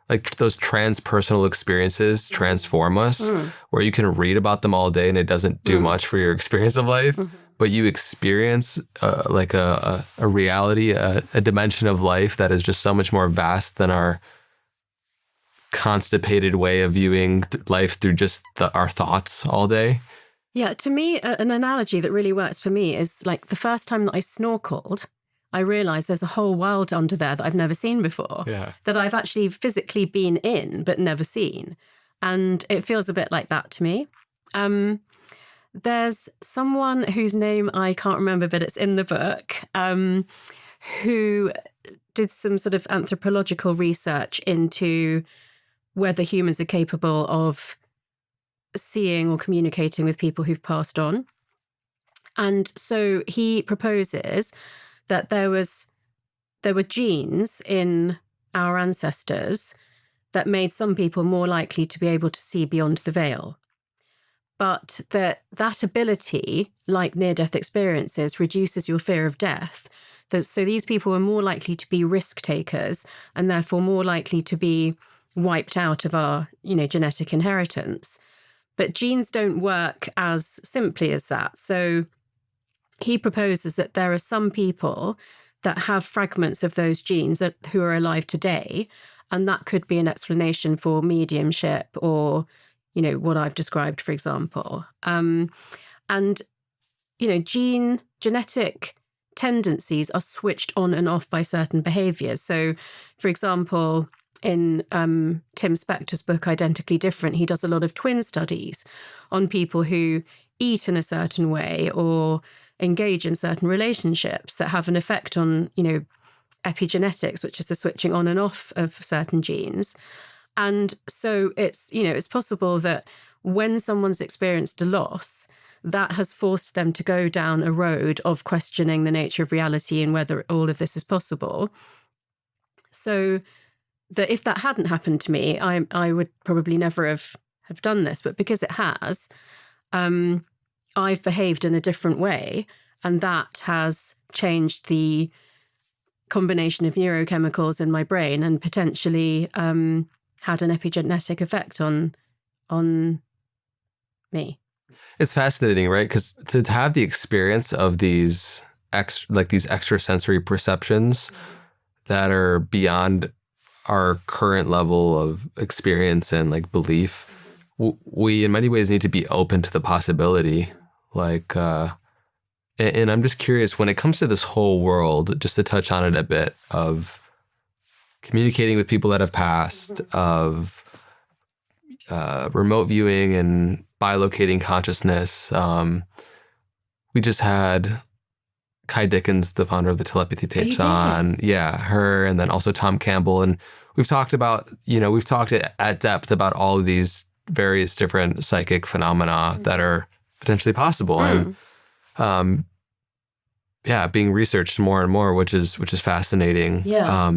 Like those transpersonal experiences transform us, where you can read about them all day and it doesn't do much for your experience of life, but you experience a reality, a dimension of life that is just so much more vast than our constipated way of viewing life through just our thoughts all day. Yeah, to me, an analogy that really works for me is the first time that I snorkeled, I realised there's a whole world under there that I've never seen before, that I've actually physically been in but never seen. And it feels a bit like that to me. There's someone whose name I can't remember, but it's in the book, who did some sort of anthropological research into whether humans are capable of seeing or communicating with people who've passed on. And so he proposes that there were genes in our ancestors that made some people more likely to be able to see beyond the veil. But that ability, like near-death experiences, reduces your fear of death. So these people were more likely to be risk takers, and therefore more likely to be wiped out of our, genetic inheritance. But genes don't work as simply as that. So he proposes that there are some people that have fragments of those genes who are alive today, and that could be an explanation for mediumship or, what I've described, for example. Genetic tendencies are switched on and off by certain behaviors. So, for example, in Tim Spector's book, Identically Different, he does a lot of twin studies on people who eat in a certain way or engage in certain relationships that have an effect on, epigenetics, which is the switching on and off of certain genes. And so it's possible that when someone's experienced a loss, that has forced them to go down a road of questioning the nature of reality and whether all of this is possible. So that if that hadn't happened to me, I would probably never have done this. But because it has, I've behaved in a different way, and that has changed the combination of neurochemicals in my brain and potentially had an epigenetic effect on me. It's fascinating, right? Because to have the experience of these extrasensory perceptions that are beyond our current level of experience and like belief, we in many ways need to be open to the possibility. And I'm just curious, when it comes to this whole world, just to touch on it a bit, of communicating with people that have passed, of remote viewing and bilocating consciousness. We just had Kai Dickens, the founder of the telepathy tapes, on. Yeah, her, and then also Tom Campbell. And we've talked at depth about all of these various different psychic phenomena that are potentially possible. And being researched more and more, which is fascinating. Yeah.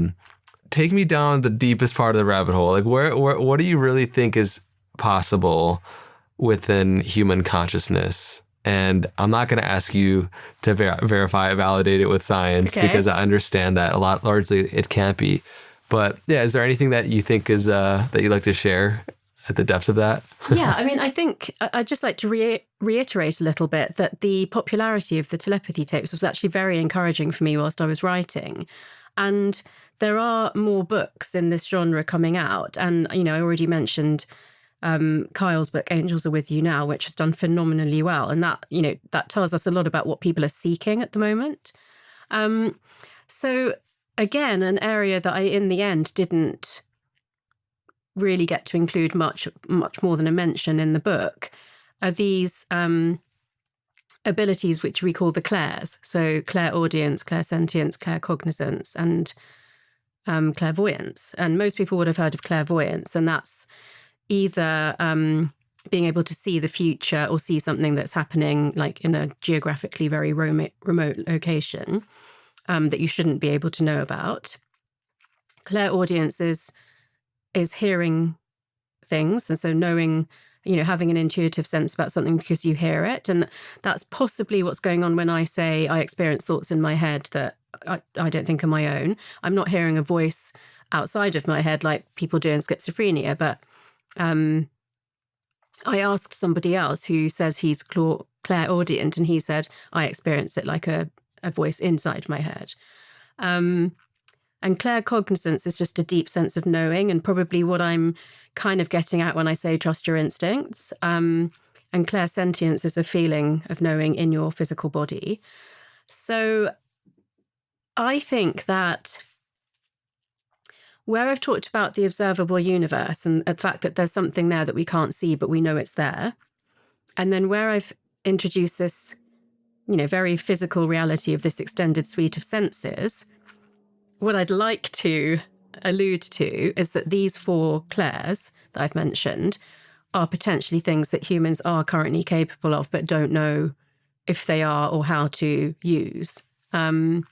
Take me down the deepest part of the rabbit hole. Like, what do you really think is possible within human consciousness? And I'm not going to ask you to verify, validate it with science, because I understand that largely it can't be. But yeah, is there anything that you think is that you'd like to share at the depths of that? Yeah, I mean, I think I'd just like to reiterate a little bit that the popularity of the telepathy tapes was actually very encouraging for me whilst I was writing. And there are more books in this genre coming out. And, I already mentioned Kyle's book, Angels Are With You Now, which has done phenomenally well. And that, that tells us a lot about what people are seeking at the moment. So again, an area that I, in the end, didn't really get to include much more than a mention in the book are these abilities which we call the clairs. So clairaudience, clairsentience, claircognizance, and clairvoyance. And most people would have heard of clairvoyance, and that's either being able to see the future or see something that's happening like in a geographically very remote location that you shouldn't be able to know about. Clairaudience is hearing things, and so knowing, having an intuitive sense about something because you hear it. And that's possibly what's going on when I say I experience thoughts in my head that I don't think are my own. I'm not hearing a voice outside of my head like people do in schizophrenia, but I asked somebody else who says he's clairaudient, and he said, I experience it like a voice inside my head. And claircognizance is just a deep sense of knowing, and probably what I'm kind of getting at when I say trust your instincts. And clairsentience is a feeling of knowing in your physical body. So I think that where I've talked about the observable universe and the fact that there's something there that we can't see, but we know it's there, and then where I've introduced this, very physical reality of this extended suite of senses, what I'd like to allude to is that these 4 clairs that I've mentioned are potentially things that humans are currently capable of, but don't know if they are or how to use. And,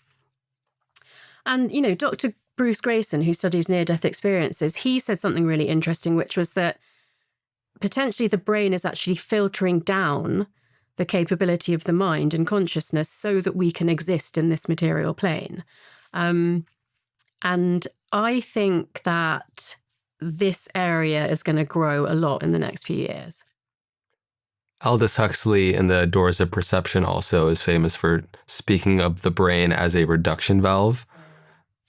Dr. Bruce Grayson, who studies near-death experiences, he said something really interesting, which was that potentially the brain is actually filtering down the capability of the mind and consciousness so that we can exist in this material plane. And I think that this area is going to grow a lot in the next few years. Aldous Huxley in The Doors of Perception also is famous for speaking of the brain as a reduction valve.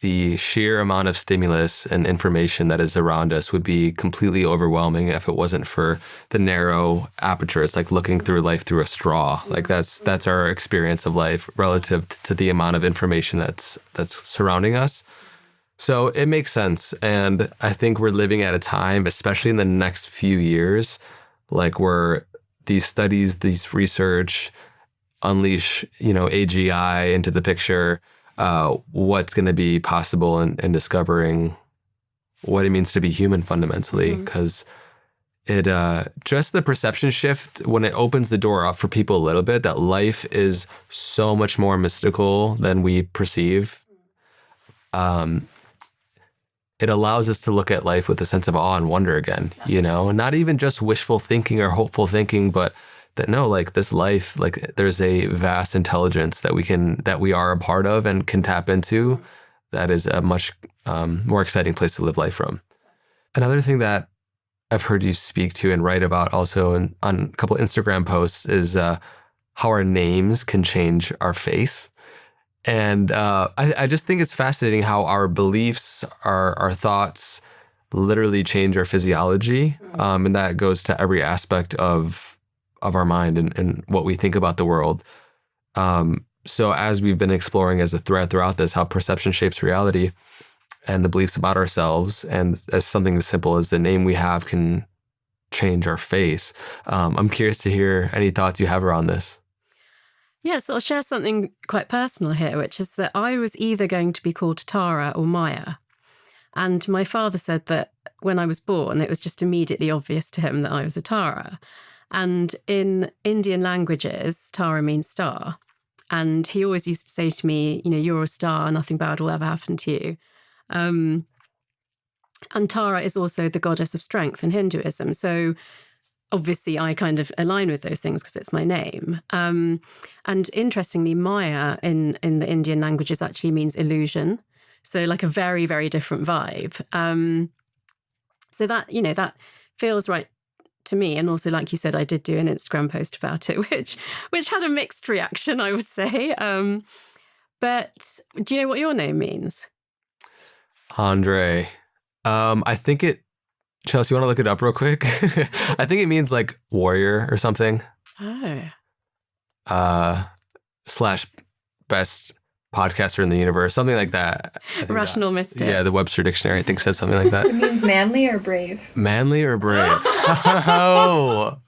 The sheer amount of stimulus and information that is around us would be completely overwhelming if it wasn't for the narrow aperture. It's like looking through life through a straw. Like that's our experience of life relative to the amount of information that's surrounding us. So it makes sense. And I think we're living at a time, especially in the next few years, like where these studies, these research unleash, AGI into the picture, what's going to be possible in discovering what it means to be human fundamentally. Because just the perception shift when it opens the door up for people a little bit that life is so much more mystical than we perceive. It allows us to look at life with a sense of awe and wonder again, you know, not even just wishful thinking or hopeful thinking, but that no, like this life, like there's a vast intelligence that we are a part of and can tap into. That is a much more exciting place to live life from. Another thing that I've heard you speak to and write about also on a couple of Instagram posts is how our names can change our face. And I just think it's fascinating how our beliefs, our thoughts literally change our physiology. And that goes to every aspect of our mind and what we think about the world. So as we've been exploring as a thread throughout this, how perception shapes reality and the beliefs about ourselves, and as something as simple as the name we have can change our face. I'm curious to hear any thoughts you have around this. Yes, I'll share something quite personal here, which is that I was either going to be called Tara or Maya. And my father said that when I was born, it was just immediately obvious to him that I was a Tara. And in Indian languages, Tara means star. And he always used to say to me, you know, you're a star, nothing bad will ever happen to you. And Tara is also the goddess of strength in Hinduism. So obviously, I kind of align with those things because it's my name. And interestingly, Maya in the Indian languages actually means illusion. So like a very, very different vibe. So that, you know, that feels right to me. And also, like you said, I did do an Instagram post about it, which had a mixed reaction, I would say. But do you know what your name means? Andre. I think Chelsea, you want to look it up real quick? I think it means like warrior or something. Oh. / best podcaster in the universe, something like that. Rational mystic. Yeah, the Webster Dictionary, I think, says something like that. It means manly or brave. Manly or brave? Oh.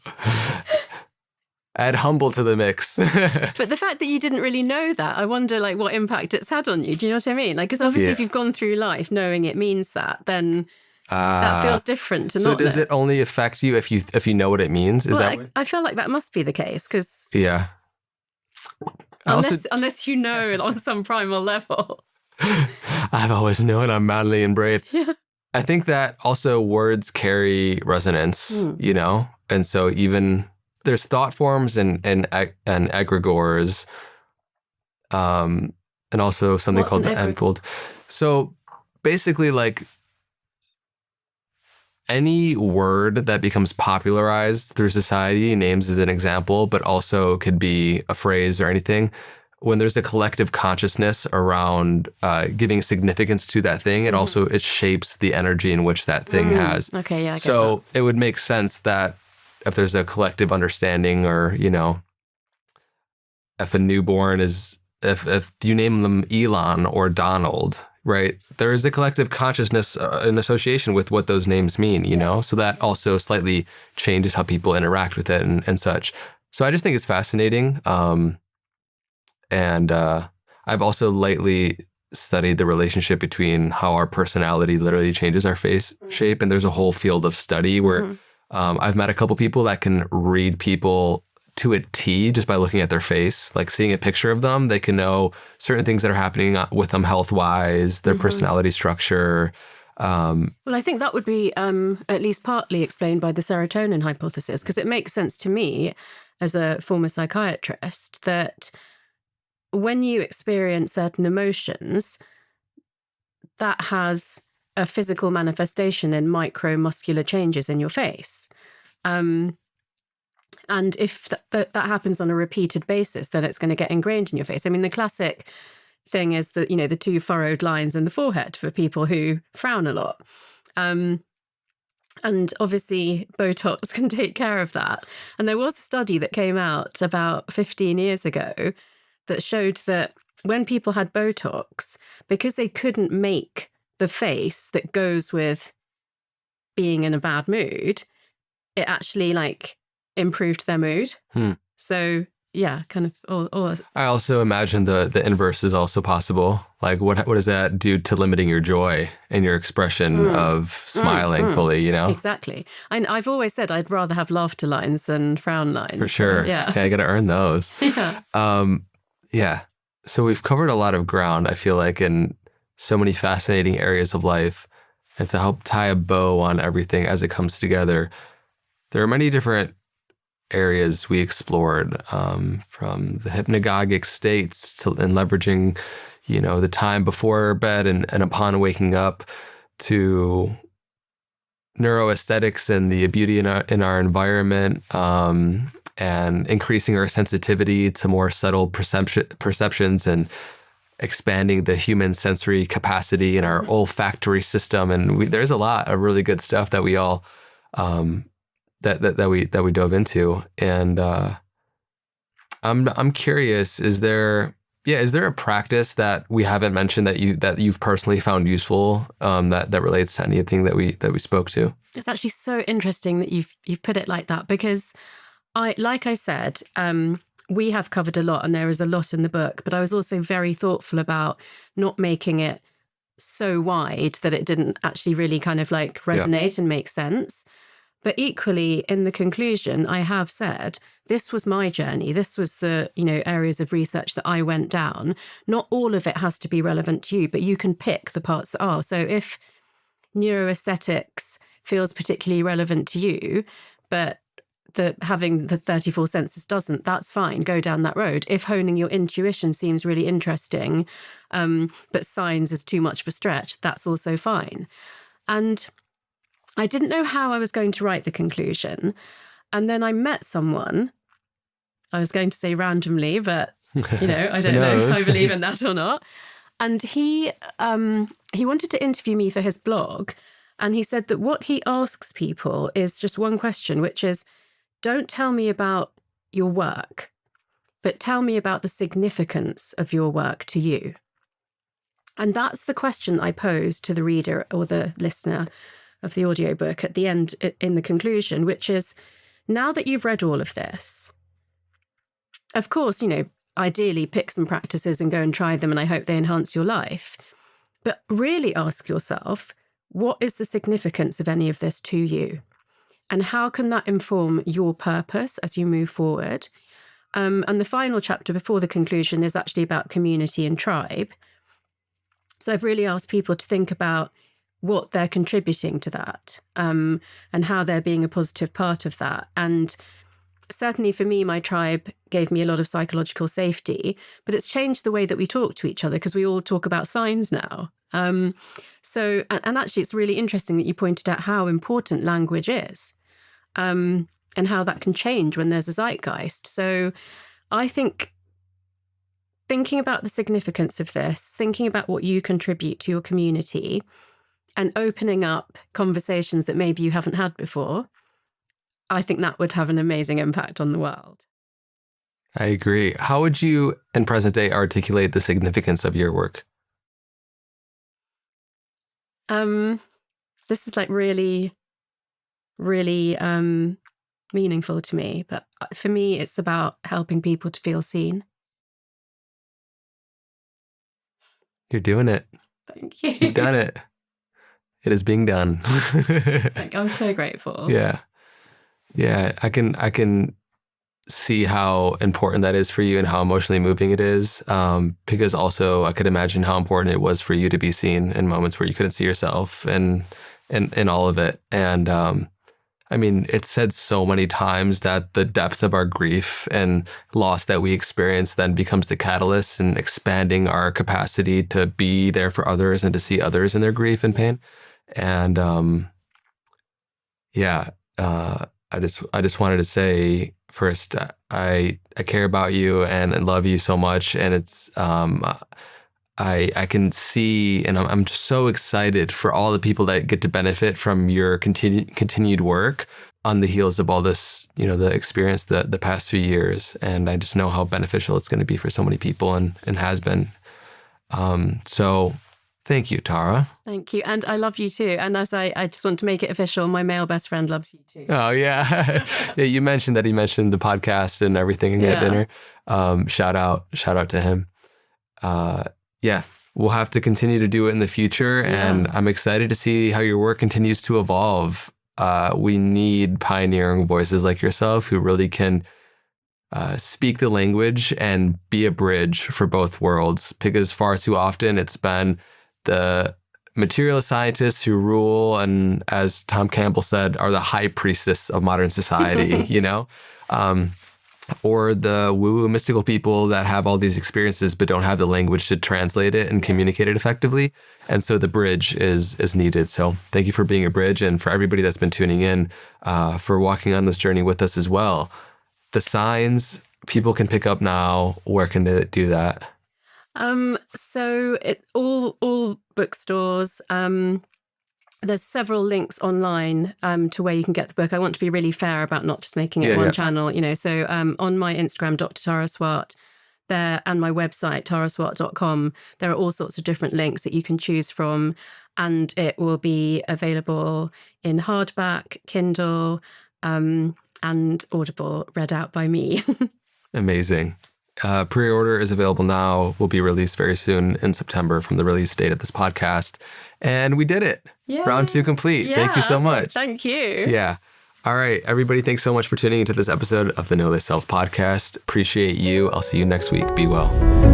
Add humble to the mix. But the fact that you didn't really know that, I wonder like what impact it's had on you. Do you know what I mean? Like, because obviously if you've gone through life knowing it means that, then that feels different to not know. So does it only affect you if you know what it means? Is that I feel like that must be the case because unless you know it on some primal level. I've always known I'm manly and brave. Yeah. I think that also words carry resonance, you know? And so even there's thought forms and egregores, and also something called the enfold. So basically, like any word that becomes popularized through society, names as an example, but also could be a phrase or anything. When there's a collective consciousness around giving significance to that thing, it shapes the energy in which that thing has. Okay, yeah. I get so it would make sense that if there's a collective understanding, or you know, if a newborn is, if you name them Elon or Donald, right? There is a collective consciousness in association with what those names mean, you know? So that also slightly changes how people interact with it and such. So I just think it's fascinating. And I've also lately studied the relationship between how our personality literally changes our face shape. And there's a whole field of study where I've met a couple people that can read people to a T just by looking at their face, like seeing a picture of them. They can know certain things that are happening with them health-wise, their personality structure. Well, I think that would be at least partly explained by the serotonin hypothesis, because it makes sense to me as a former psychiatrist that when you experience certain emotions, that has a physical manifestation in micromuscular changes in your face. And if that happens on a repeated basis, then it's going to get ingrained in your face. I mean, the classic thing is that, you know, the two furrowed lines in the forehead for people who frown a lot. And obviously Botox can take care of that. And there was a study that came out about 15 years ago that showed that when people had Botox, because they couldn't make the face that goes with being in a bad mood, it actually like improved their mood. So yeah, kind of all I also imagine the inverse is also possible. Like what does that do to limiting your joy and your expression of smiling fully, you know? Exactly. I've always said I'd rather have laughter lines than frown lines. For sure. Yeah. I got to earn those. Yeah. Yeah. So we've covered a lot of ground, I feel like, in so many fascinating areas of life. And to help tie a bow on everything as it comes together, there are many different areas we explored, from the hypnagogic states and leveraging, the time before bed and upon waking up, to neuroaesthetics and the beauty in our environment, and increasing our sensitivity to more subtle perceptions and expanding the human sensory capacity in our olfactory system. And there's a lot of really good stuff that we all that we dove into. And I'm curious, is there a practice that we haven't mentioned that you've personally found useful, that relates to anything that we spoke to? It's actually so interesting that you've put it like that, because like I said, we have covered a lot and there is a lot in the book, but I was also very thoughtful about not making it so wide that it didn't actually really kind of like resonate and make sense. But equally, in the conclusion, I have said, this was my journey. This was the, areas of research that I went down. Not all of it has to be relevant to you, but you can pick the parts that are. So if neuroaesthetics feels particularly relevant to you, but having the 34 senses doesn't, that's fine. Go down that road. If honing your intuition seems really interesting, but signs is too much of a stretch, that's also fine. And I didn't know how I was going to write the conclusion. And then I met someone, I was going to say randomly, but, I don't know if I believe in that or not. And he wanted to interview me for his blog. And he said that what he asks people is just one question, which is, don't tell me about your work, but tell me about the significance of your work to you. And that's the question I posed to the reader or the listener of the audiobook at the end, in the conclusion, which is, now that you've read all of this, of course, ideally pick some practices and go and try them, and I hope they enhance your life. But really ask yourself, what is the significance of any of this to you? And how can that inform your purpose as you move forward? And the final chapter before the conclusion is actually about community and tribe. So I've really asked people to think about what they're contributing to that, and how they're being a positive part of that. And certainly for me, my tribe gave me a lot of psychological safety, but it's changed the way that we talk to each other, because we all talk about signs now. So actually, it's really interesting that you pointed out how important language is, and how that can change when there's a zeitgeist. So I think thinking about the significance of this, thinking about what you contribute to your community, and opening up conversations that maybe you haven't had before, I think that would have an amazing impact on the world. I agree. How would you, in present day, articulate the significance of your work? This is like really, really meaningful to me. But for me, it's about helping people to feel seen. You're doing it. Thank you. You've done it. It is being done. I'm so grateful. Yeah. Yeah. I can see how important that is for you and how emotionally moving it is. Because also I could imagine how important it was for you to be seen in moments where you couldn't see yourself and all of it. And I mean, it's said so many times that the depth of our grief and loss that we experience then becomes the catalyst in expanding our capacity to be there for others and to see others in their grief and pain. And I just wanted to say first, I care about you and love you so much, and it's I can see, and I'm just so excited for all the people that get to benefit from your continued work on the heels of all this, the experience the past few years, and I just know how beneficial it's going to be for so many people and has been. So Thank you, Tara. Thank you. And I love you too. And as I just want to make it official, my male best friend loves you too. Oh, yeah. Yeah, you mentioned that he mentioned the podcast and everything at dinner. Shout out to him. Yeah, we'll have to continue to do it in the future. And I'm excited to see how your work continues to evolve. We need pioneering voices like yourself who really can speak the language and be a bridge for both worlds, because far too often it's been the material scientists who rule and, as Tom Campbell said, are the high priestess of modern society, you know? Or the woo-woo mystical people that have all these experiences but don't have the language to translate it and communicate it effectively. And so the bridge is needed. So thank you for being a bridge, and for everybody that's been tuning in, for walking on this journey with us as well. The signs people can pick up now, where can they do that? So all bookstores. There's several links online to where you can get the book. I want to be really fair about not just making it one channel, you know. So on my Instagram, Dr. Tara Swart, there, and my website, taraswart.com, there are all sorts of different links that you can choose from, and it will be available in hardback, Kindle, and Audible, read out by me. Amazing. Pre-order is available now, will be released very soon in September from the release date of this podcast. And we did it. Yeah. Round 2 complete. Yeah. Thank you so much. Thank you. Yeah. All right, everybody, thanks so much for tuning into this episode of the Know Thyself podcast. Appreciate you. I'll see you next week. Be well.